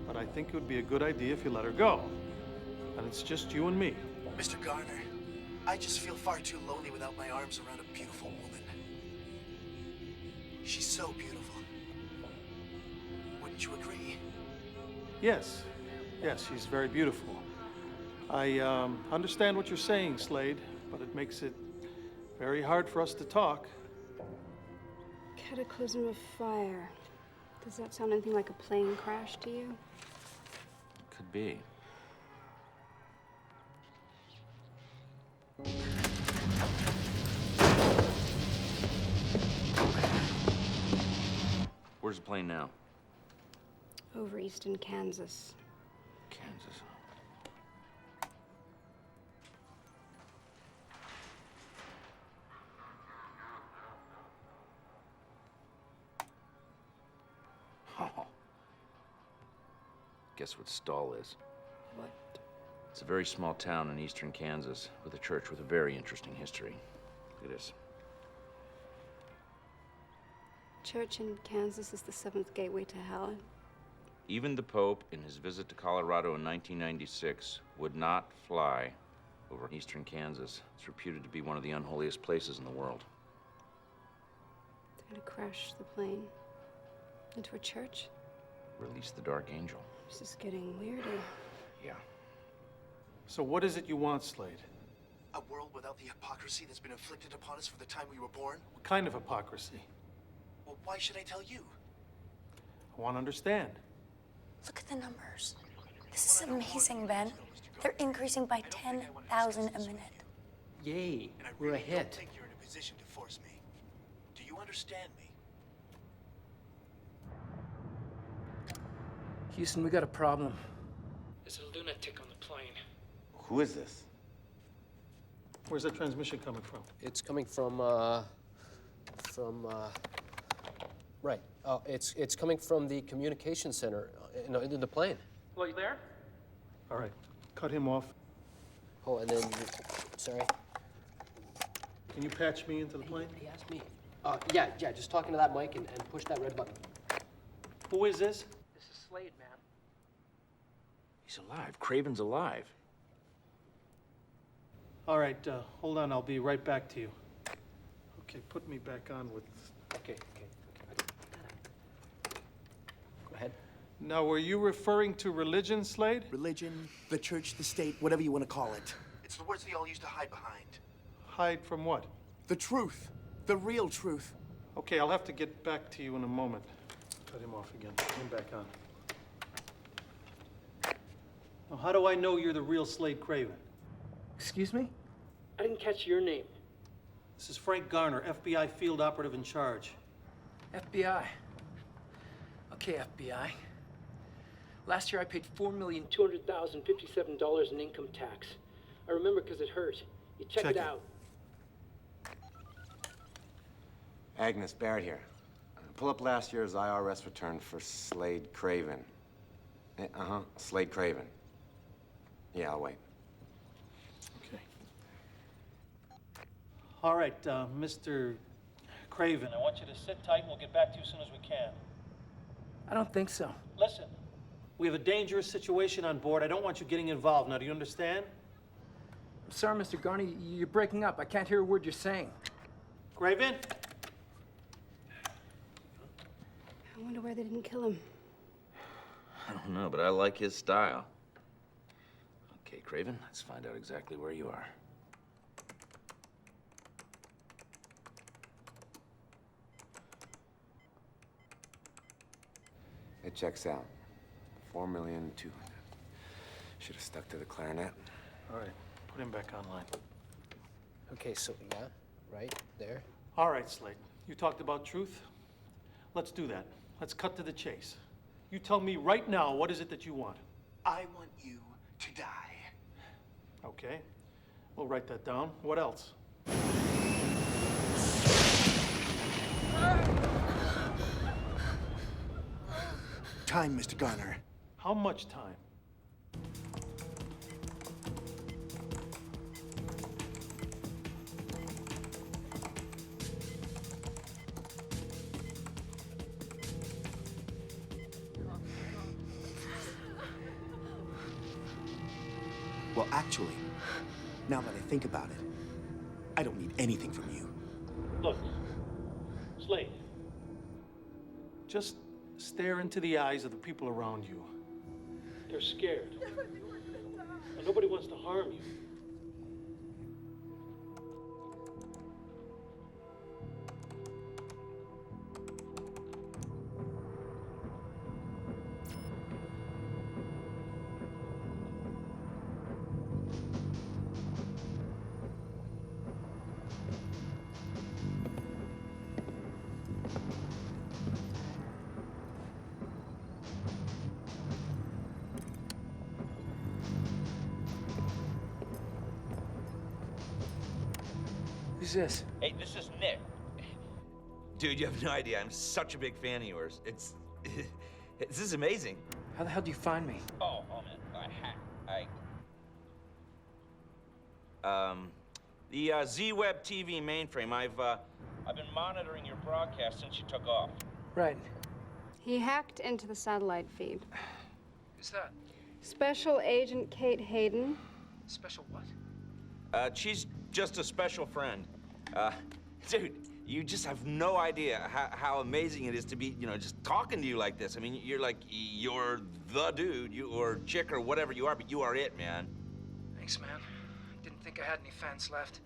But I think it would be a good idea if you let her go. And it's just you and me. Mr. Garner, I just feel far too lonely without my arms around a beautiful woman. She's so beautiful. Don't you agree? Yes. Yes, she's very beautiful. I understand what you're saying, Slade, but it makes it very hard for us to talk. Cataclysm of fire. Does that sound anything like a plane crash to you? Could be. Where's the plane now? Over eastern Kansas. Kansas. Oh. Guess what Stall is? What? It's a very small town in eastern Kansas with a church with a very interesting history. Look at this. Church in Kansas is the seventh gateway to hell. Even the Pope, in his visit to Colorado in 1996, would not fly over eastern Kansas. It's reputed to be one of the unholiest places in the world. They're gonna crash the plane into a church? Release the Dark Angel. This is getting weirder. Yeah. So what is it you want, Slade? A world without the hypocrisy that's been inflicted upon us from the time we were born? What kind of hypocrisy? Well, why should I tell you? I want to understand. Look at the numbers. This is amazing, Ben. They're increasing by 10,000 a minute. Yay, we're ahead. I don't think you're in a position to force me. Do you understand me? Houston, we got a problem. There's a lunatic on the plane. Who is this? Where's that transmission coming from? It's coming from, right. It's coming from the communication center in the plane. Well, you there? All right, cut him off. Oh, and then, sorry. Can you patch me into the plane? He asked me. Yeah, just talking to that mic and push that red button. Who is this? This is Slade, man. He's alive. Craven's alive. All right, hold on. I'll be right back to you. Okay, put me back on with... Okay. Go ahead. Now, were you referring to religion, Slade? Religion, the church, the state, whatever you want to call it. It's the words they all used to hide behind. Hide from what? The truth. The real truth. Okay, I'll have to get back to you in a moment. Cut him off again. Put him back on. Now, how do I know you're the real Slade Craven? Excuse me? I didn't catch your name. This is Frank Garner, FBI field operative in charge. FBI. Okay, FBI. Last year I paid $4,200,057 in income tax. I remember because it hurt. You check it out. Agnes, Barrett here. Pull up last year's IRS return for Slade Craven. Slade Craven. Yeah, I'll wait. Okay. All right, Mr. Craven, I want you to sit tight and we'll get back to you as soon as we can. I don't think so. Listen, we have a dangerous situation on board. I don't want you getting involved. Now, do you understand? I'm sorry, Mr. Garner, you're breaking up. I can't hear a word you're saying. Craven? I wonder why they didn't kill him. I don't know, but I like his style. Okay, Craven, let's find out exactly where you are. It checks out. 4,200,000. Should have stuck to the clarinet. All right, put him back online. Okay, so, yeah, right there. All right, Slade. You talked about truth. Let's do that. Let's cut to the chase. You tell me right now, what is it that you want? I want you to die. Okay. We'll write that down. What else? Time, Mr. Garner. How much time? Well, actually, now that I think about it, I don't need anything from you. Look, Slade, just stare into the eyes of the people around you. They're scared. And nobody wants to harm you. Who's this? Hey, this is Nick. Dude, you have no idea. I'm such a big fan of yours. This is amazing. How the hell do you find me? Oh man, the Z-Web TV mainframe. I've been monitoring your broadcast since you took off. Right. He hacked into the satellite feed. Who's that? Special Agent Kate Hayden. Special what? She's just a special friend. Dude, you just have no idea how amazing it is to be, just talking to you like this. I mean, you're the dude, or chick, or whatever you are, but you are it, man. Thanks, man. Didn't think I had any fans left.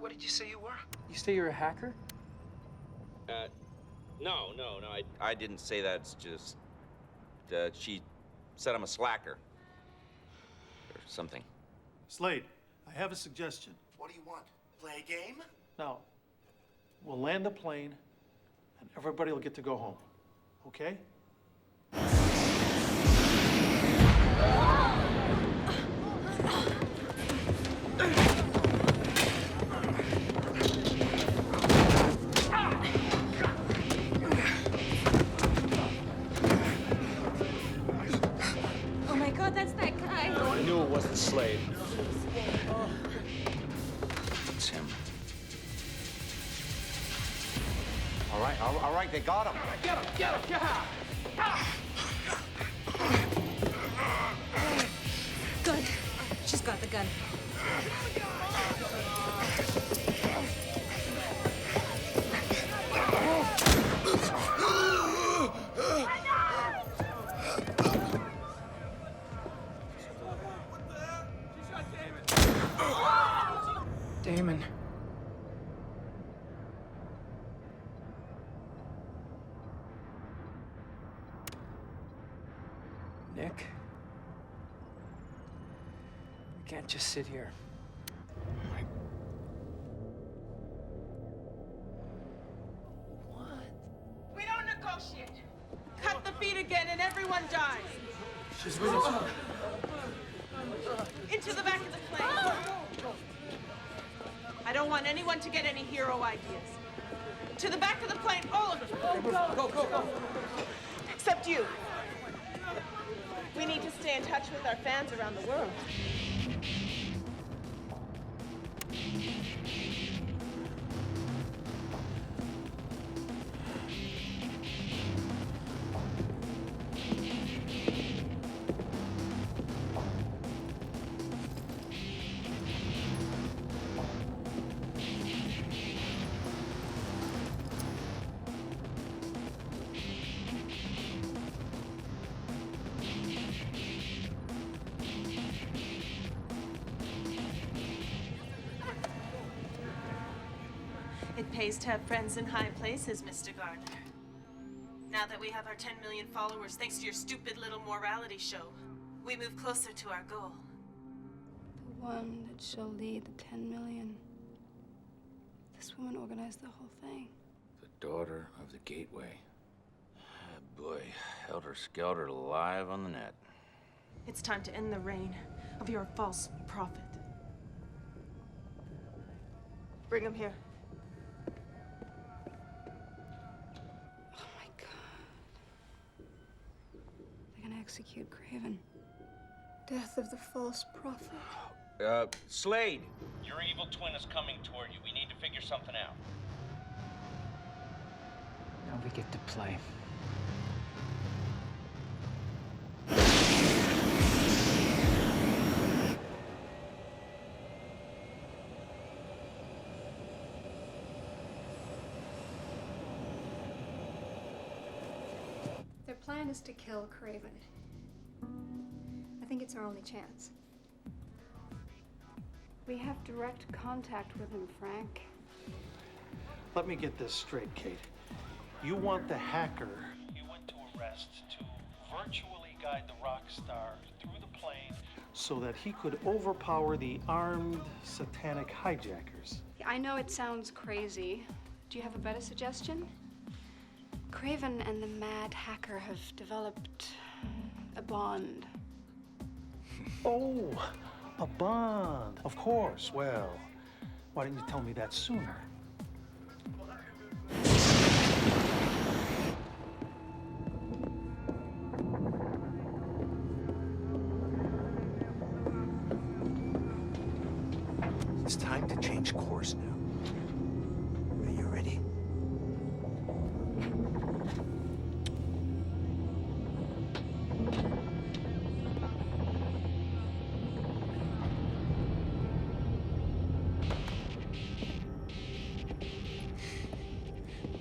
What did you say you were? You say you're a hacker? No, I didn't say that. It's just, she said I'm a slacker. Or something. Slade, I have a suggestion. What do you want? Play a game? Now, we'll land the plane, and everybody will get to go home. Okay? Oh my God, that's that guy. I knew it wasn't Slade. It's him. All right, they got him. Get him, Good. She's got the gun. Damon. Nick? We can't just sit here. We don't negotiate. Cut the feed again and everyone dies. She's with us. Into the back of the plane. I don't want anyone to get any hero ideas. To the back of the plane, all of you. Go. Except you. We need to stay in touch with our fans around the world. It pays to have friends in high places, Mr. Gardner. Now that we have our 10 million followers, thanks to your stupid little morality show, we move closer to our goal. The one that shall lead the 10 million. This woman organized the whole thing. The daughter of the Gateway. Oh boy, helter skelter alive on the net. It's time to end the reign of your false prophet. Bring him here. They're gonna execute Craven. Death of the false prophet. Slade! Your evil twin is coming toward you. We need to figure something out. Now we get to play. plan is to kill Craven. I think it's our only chance. We have direct contact with him, Frank. Let me get this straight, Kate. You want the hacker you went to arrest to virtually guide the rock star through the plane so that he could overpower the armed satanic hijackers. I know it sounds crazy. Do you have a better suggestion? Craven and the mad hacker have developed a bond. Oh, a bond. Of course. Well, why didn't you tell me that sooner? It's time to change course now. Are you ready?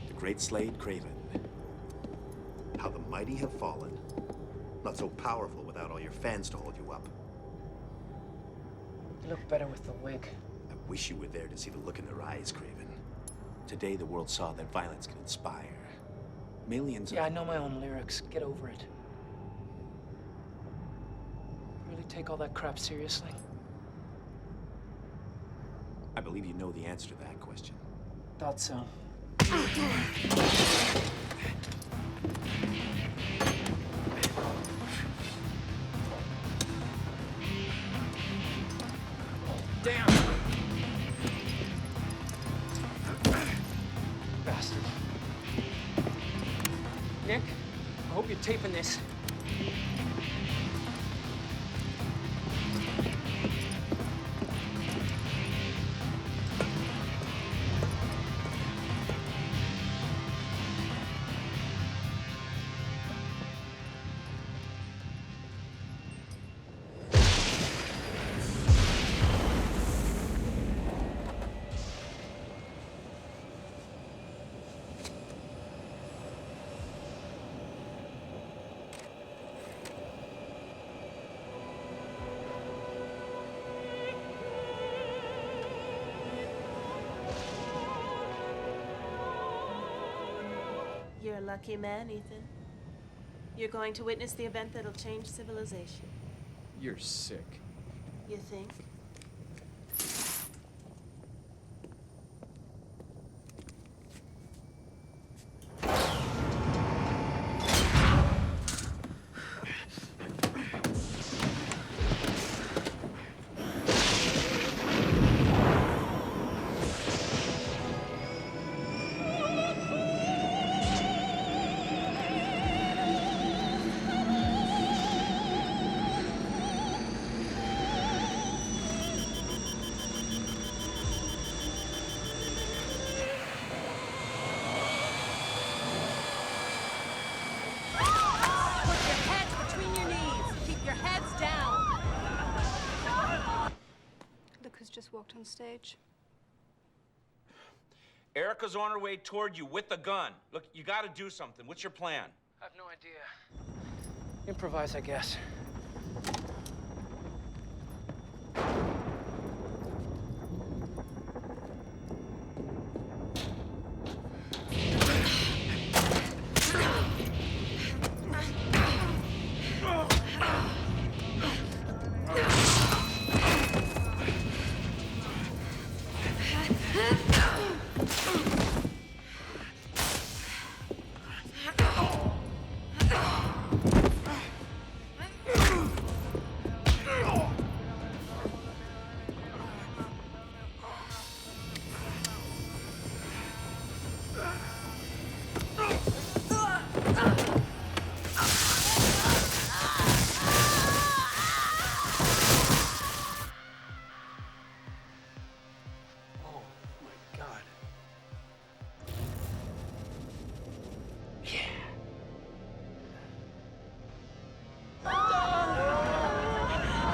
The great Slade Craven. How the mighty have fallen. Not so powerful without all your fans to hold you up. You look better with the wig. I wish you were there to see the look in their eyes, Craven. Today the world saw that violence can inspire. Millions Yeah, I of... know my own lyrics. Get over it. Really take all that crap seriously? I believe you know the answer to that question. Thought so. Damn! Bastard. Nick, I hope you're taping this. You're a lucky man, Ethan. You're going to witness the event that'll change civilization. You're sick. You think? Just walked on stage. Erica's on her way toward you with the gun. Look, you gotta do something. What's your plan? I have no idea. Improvise, I guess.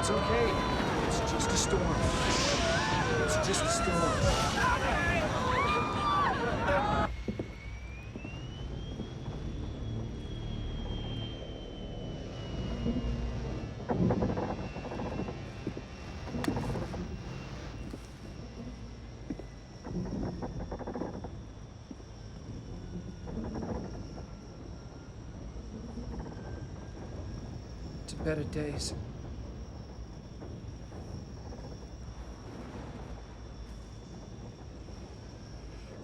It's okay. It's just a storm. It's just a storm. to better days.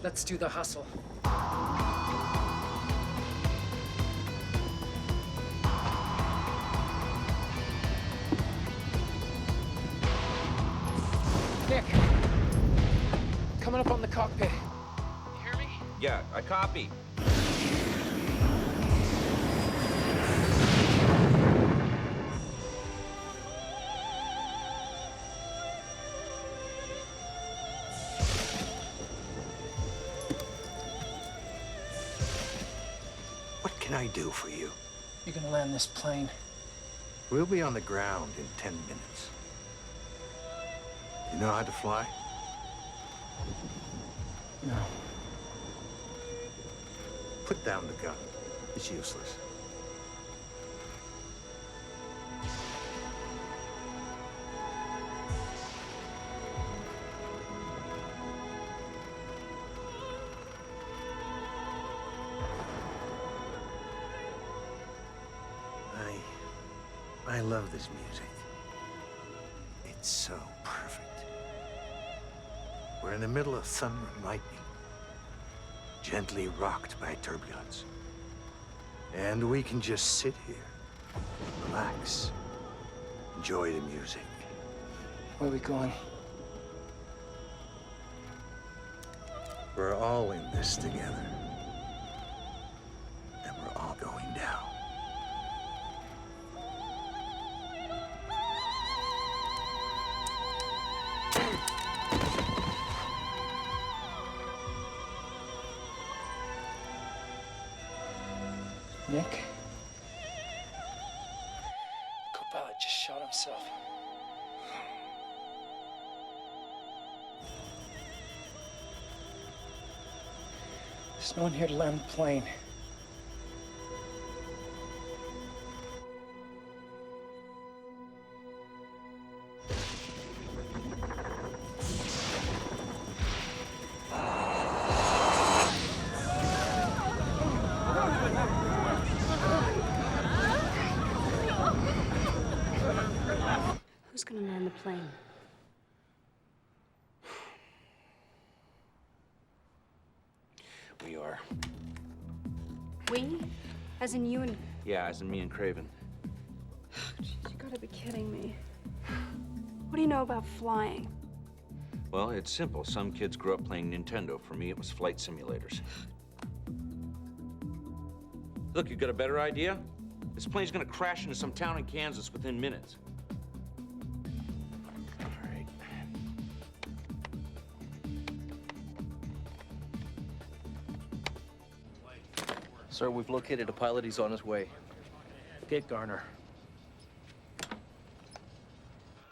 Let's do the hustle. Nick, coming up on the cockpit. You hear me? Yeah, I copy. What can I do for you? You're gonna land this plane. We'll be on the ground in 10 minutes. You know how to fly? No. Put down the gun. It's useless. I love this music. It's so perfect. We're in the middle of thunder and lightning, gently rocked by turbulence. And we can just sit here, relax, enjoy the music. Where are we going? We're all in this together. And we're all going down. Nick? Co-pilot just shot himself. There's no one here to land the plane. Who's gonna land the plane? We are. We? As in you and... Yeah, as in me and Craven. Jeez, you gotta be kidding me. What do you know about flying? Well, it's simple. Some kids grew up playing Nintendo. For me, it was flight simulators. Look, you got a better idea? This plane's gonna crash into some town in Kansas within minutes. All right. Sir, we've located a pilot. He's on his way. Get Garner.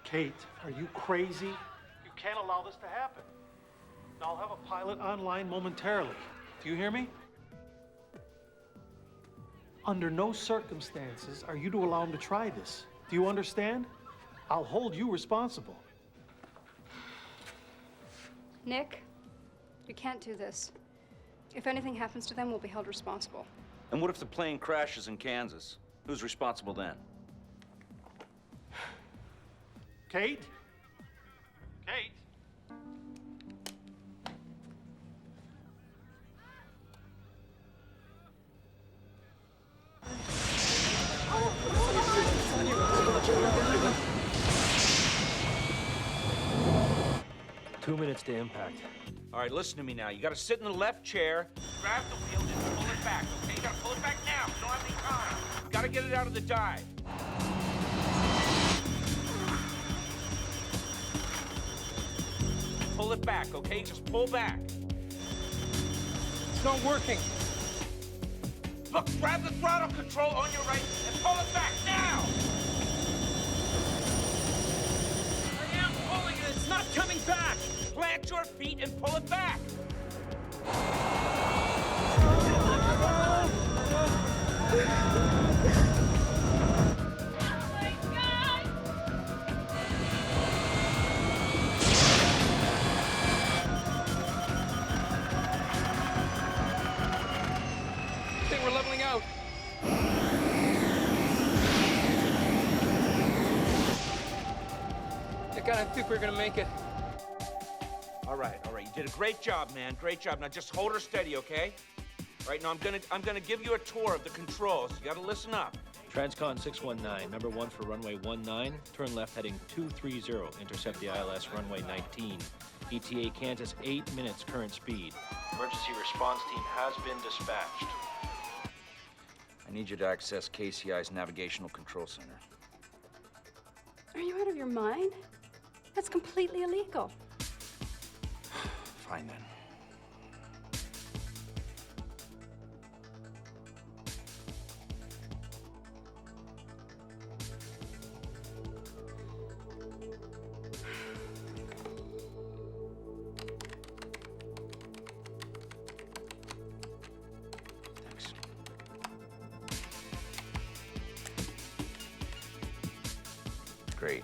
Kate, are you crazy? You can't allow this to happen. I'll have a pilot online momentarily. Do you hear me? Under no circumstances are you to allow him to try this. Do you understand? I'll hold you responsible. Nick, you can't do this. If anything happens to them, we'll be held responsible. And what if the plane crashes in Kansas? Who's responsible then? Kate? Kate? Two minutes to impact. All right, listen to me now. You gotta sit in the left chair, grab the wheel, and pull it back, okay? You gotta pull it back now. You don't have any time. You gotta get it out of the dive. Pull it back, okay? Just pull back. It's not working. Look, grab the throttle control on your right and pull it back now! I am pulling it. It's not coming back. Plant your feet and pull it back! I think we're leveling out. God, I think we're gonna make it. All right. You did a great job, man. Great job. Now just hold her steady, okay? All right, now I'm gonna give you a tour of the controls. You gotta listen up. Transcon 619, number 1 for runway 19, turn left heading 230, intercept the ILS runway 19. ETA Kansas, 8 minutes current speed. Emergency response team has been dispatched. I need you to access KCI's Navigational Control Center. Are you out of your mind? That's completely illegal. Fine then. Great.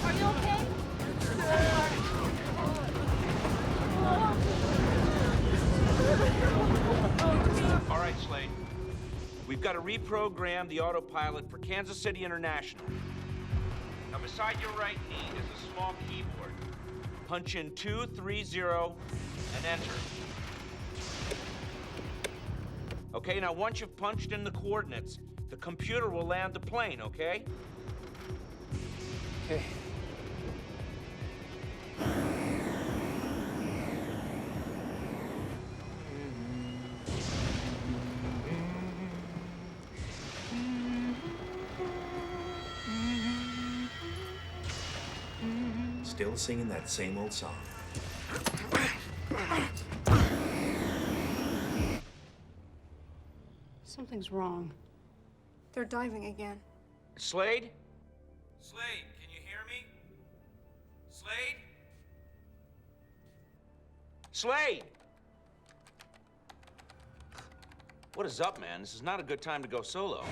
Are you okay? All right, Slade. We've got to reprogram the autopilot for Kansas City International. Now, beside your right knee is a small keyboard. Punch in 230 and enter. Okay, now once you've punched in the coordinates, the computer will land the plane, okay? Okay. Still singing that same old song. Something's wrong. They're diving again. Slade? Slade, can you hear me? Slade? Slade! What is up, man? This is not a good time to go solo.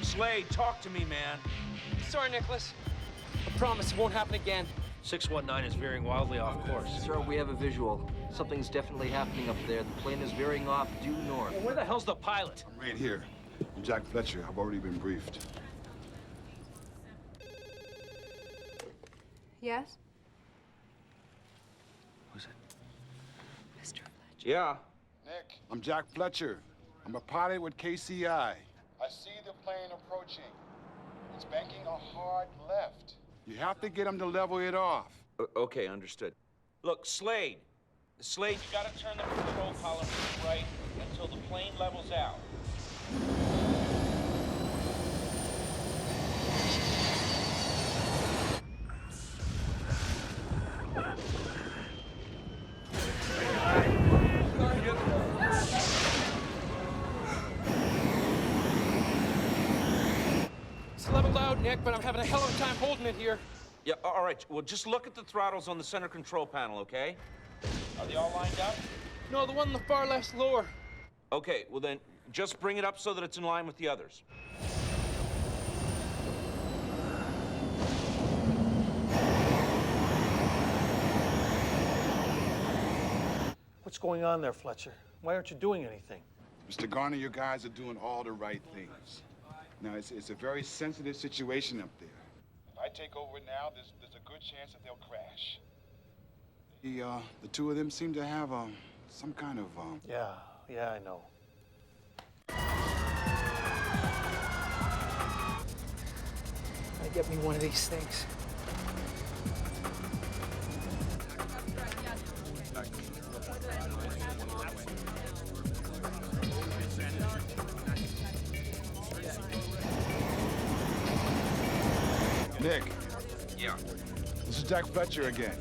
Slade, talk to me, man. Sorry, Nicholas. I promise it won't happen again. 619 is veering wildly off course. Sir, we have a visual. Something's definitely happening up there. The plane is veering off due north. Well, where the hell's the pilot? I'm right here. I'm Jack Fletcher. I've already been briefed. Yes? Who's it? Mr. Fletcher. Yeah. Nick, I'm Jack Fletcher. I'm a pilot with KCI. I see the plane approaching. It's banking a hard left. You have to get him to level it off. Okay, understood. Look, Slade. Slade, you gotta turn the control column to the right until the plane levels out. It's leveled out, Nick, but I'm having a hell of a time holding it here. Yeah, all right. Well, just look at the throttles on the center control panel, okay? Are they all lined up? No, the one on the far left's lower. Okay, well then, just bring it up so that it's in line with the others. What's going on there, Fletcher? Why aren't you doing anything? Mr. Garner, your guys are doing all the right things. Now, it's a very sensitive situation up there. If I take over now, there's a good chance that they'll crash. The two of them seem to have some kind of Yeah, I know. Get me one of these things. Nick. Yeah. This is Jack Fletcher again.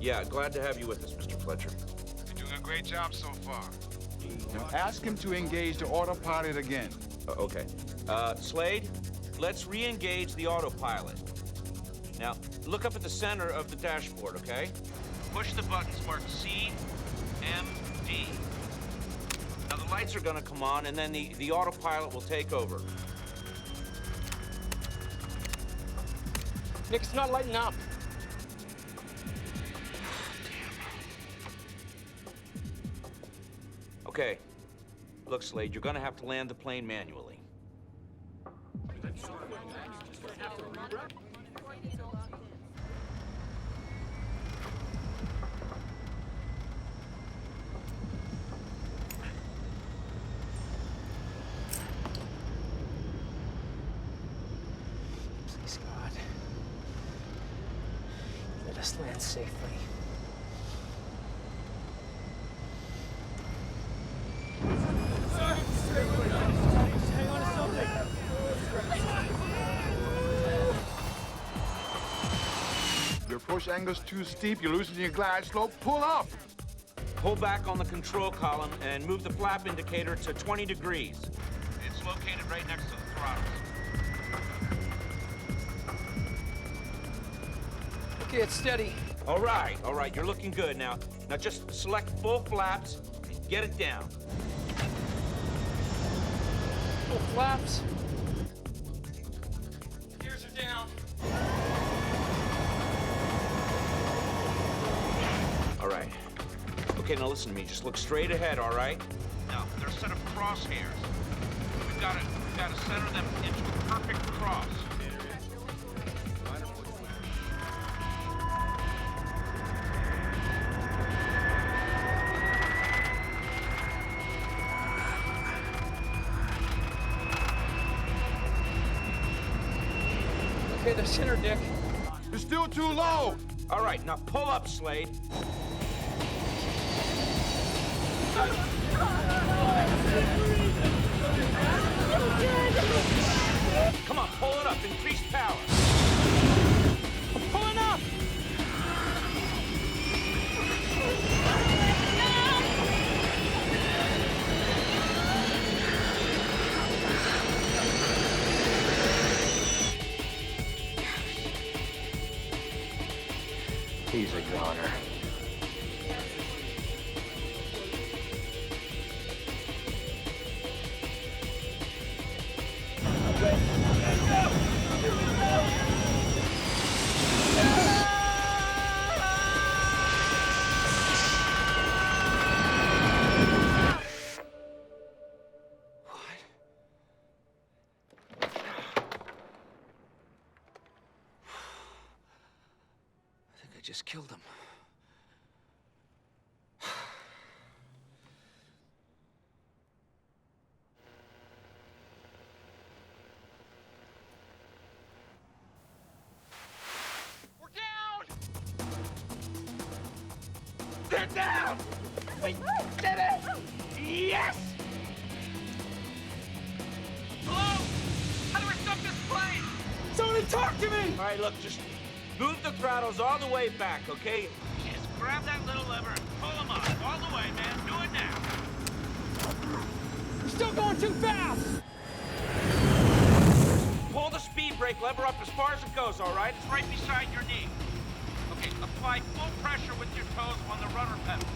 Yeah, glad to have you with us, Mr. Fletcher. You're doing a great job so far. Now ask him to engage the autopilot again. Okay. Slade, let's re-engage the autopilot. Now, look up at the center of the dashboard, okay? Push the buttons marked C, M, D. Now, the lights are gonna come on, and then the autopilot will take over. Nick, it's not lighting up. Okay. Look, Slade, you're gonna have to land the plane manually. Please, God. Let us land safely. Hang on to something. Your approach angle's too steep, you're losing your glide slope. Pull up! Pull back on the control column and move the flap indicator to 20 degrees. It's located right next to the throttles. Okay, it's steady. All right, you're looking good now. Now just select full flaps and get it down. Full flaps. Gears are down. All right. Okay, now listen to me. Just look straight ahead, all right? Now, there's a set of crosshairs. We've got to center them into a perfect cross. Okay, they're centered, Nick. You're still too low! All right, now pull up, Slade. Come on, pull it up. Increase power. I'm pulling up! He's a goner. I just killed him. We're down! They're down! We did it! Yes! Hello? How do we stop this plane? Somebody talk to me! All right, look, just move the throttles all the way back, okay? Just grab that little lever and pull them up. All the way, man. Do it now. We're still going too fast! Pull the speed brake lever up as far as it goes, all right? It's right beside your knee. Okay, apply full pressure with your toes on the rudder pedal.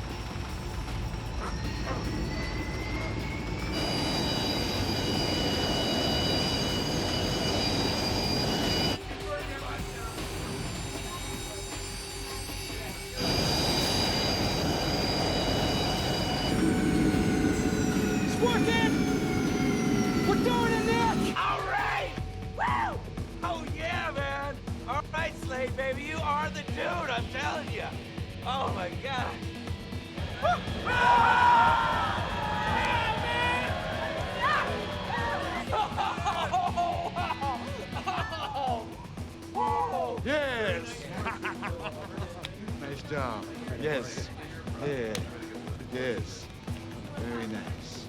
It's working! We're doing it, Nick! All right! I'm telling you. Oh my God. Yes. Nice job. Yes. Yeah. Yes. Very nice.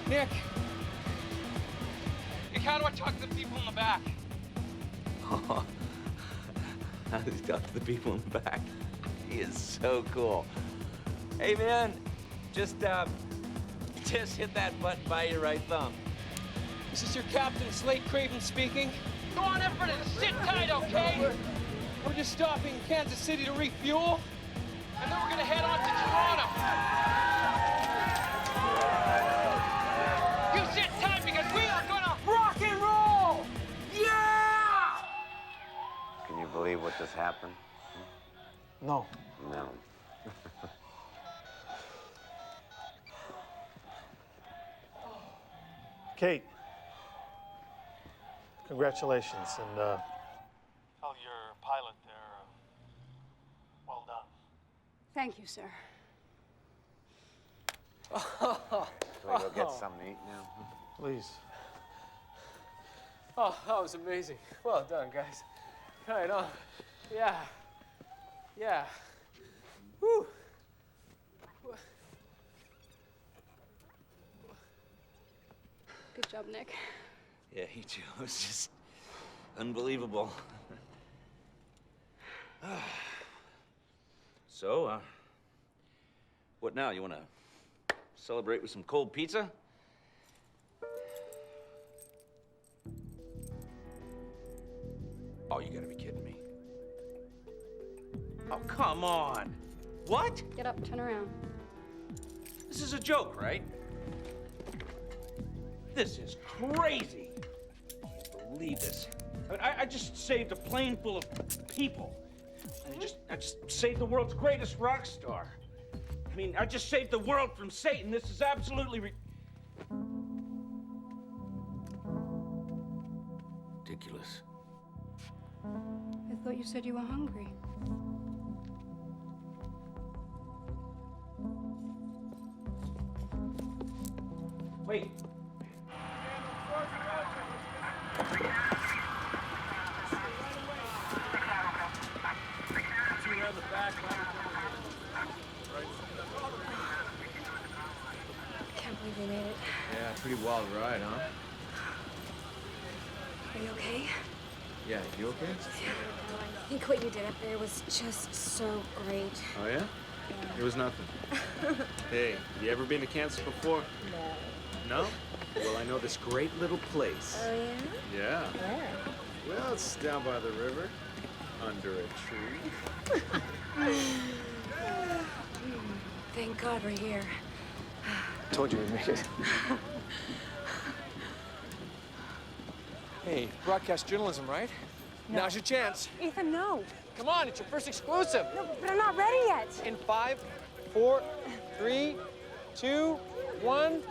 Nick! Nick, how do I talk to the people in the back? How does he talk to the people in the back? He is so cool. Hey, man, just hit that button by your right thumb. This is your captain, Slade Craven speaking. Go on, everybody, sit tight, okay? We're just stopping in Kansas City to refuel, and then we're gonna head on to Toronto. You sit tight because we are gonna rock and roll! Yeah! Can you believe what just happened? No. No. Kate, congratulations, and tell your pilot there, well done. Thank you, sir. Can we go get something to eat now? Please. Oh, that was amazing. Well done, guys. Right on. Yeah. Yeah. Woo. Good job, Nick. Yeah, he too. It was just unbelievable. So, what now? You want to celebrate with some cold pizza? Oh, you gotta be kidding me. Oh, come on. What? Get up, turn around. This is a joke, right? This is crazy. I can't believe this. I just saved a plane full of people. And I just saved the world's greatest rock star. I mean, I just saved the world from Satan. This is absolutely ridiculous. I thought you said you were hungry. Wait. Can't believe we made it. Yeah, pretty wild ride, huh? Are you okay? Yeah, you okay? I think what you did up there was just so great. Oh, yeah? It was nothing. Hey, you ever been to Kansas before? No. No? Well, I know this great little place. Oh, yeah? Yeah. Where? Well, it's down by the river, under a tree. Thank God we're here. Told you we made it. Hey, broadcast journalism, right? No. Now's your chance. Ethan, no. Come on, it's your first exclusive. No, but I'm not ready yet. In 5, 4, 3, 2, 1.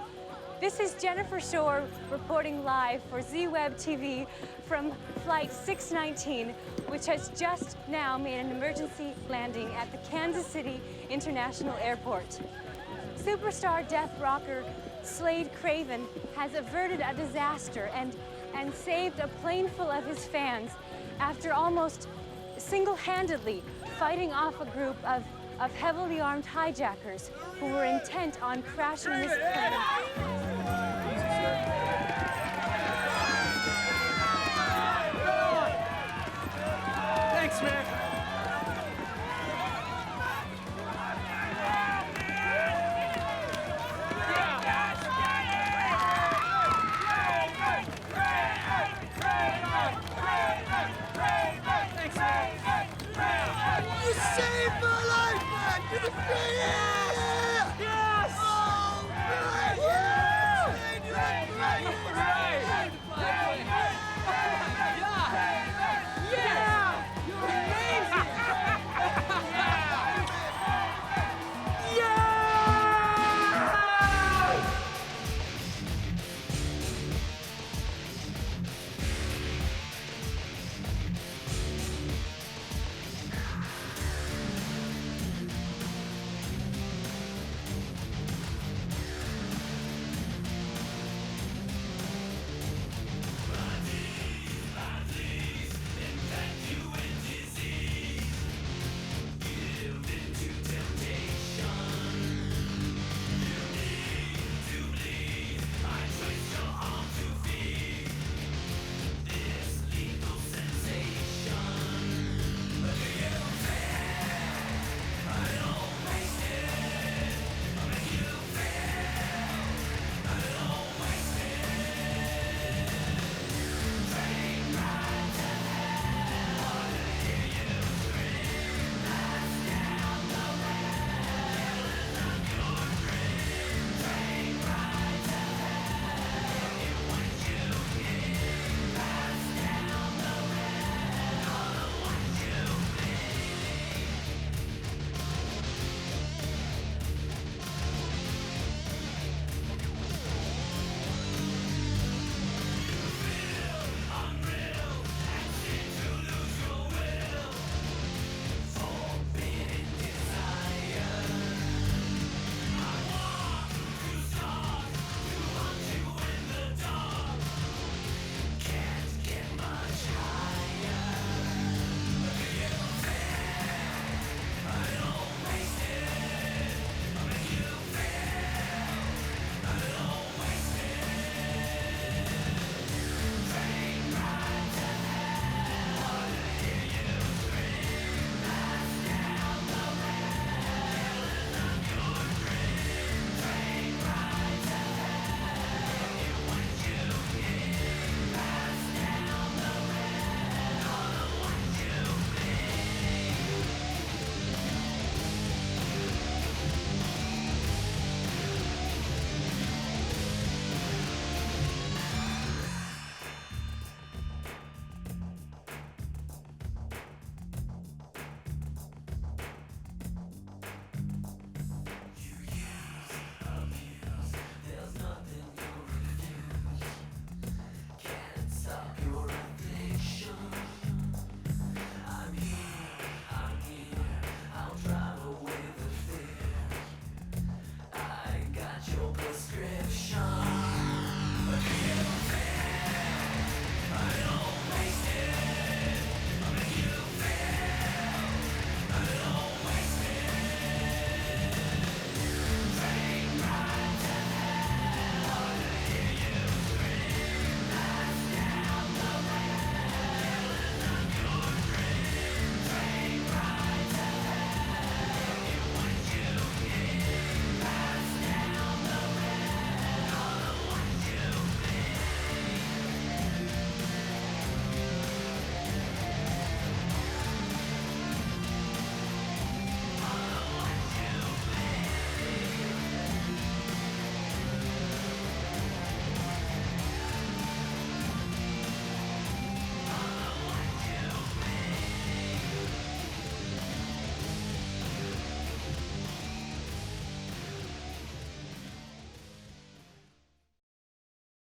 This is Jennifer Shore reporting live for Z-Web TV from Flight 619, which has just now made an emergency landing at the Kansas City International Airport. Superstar death rocker Slade Craven has averted a disaster and saved a plane full of his fans after almost single-handedly fighting off a group of heavily armed hijackers who were intent on crashing his plane.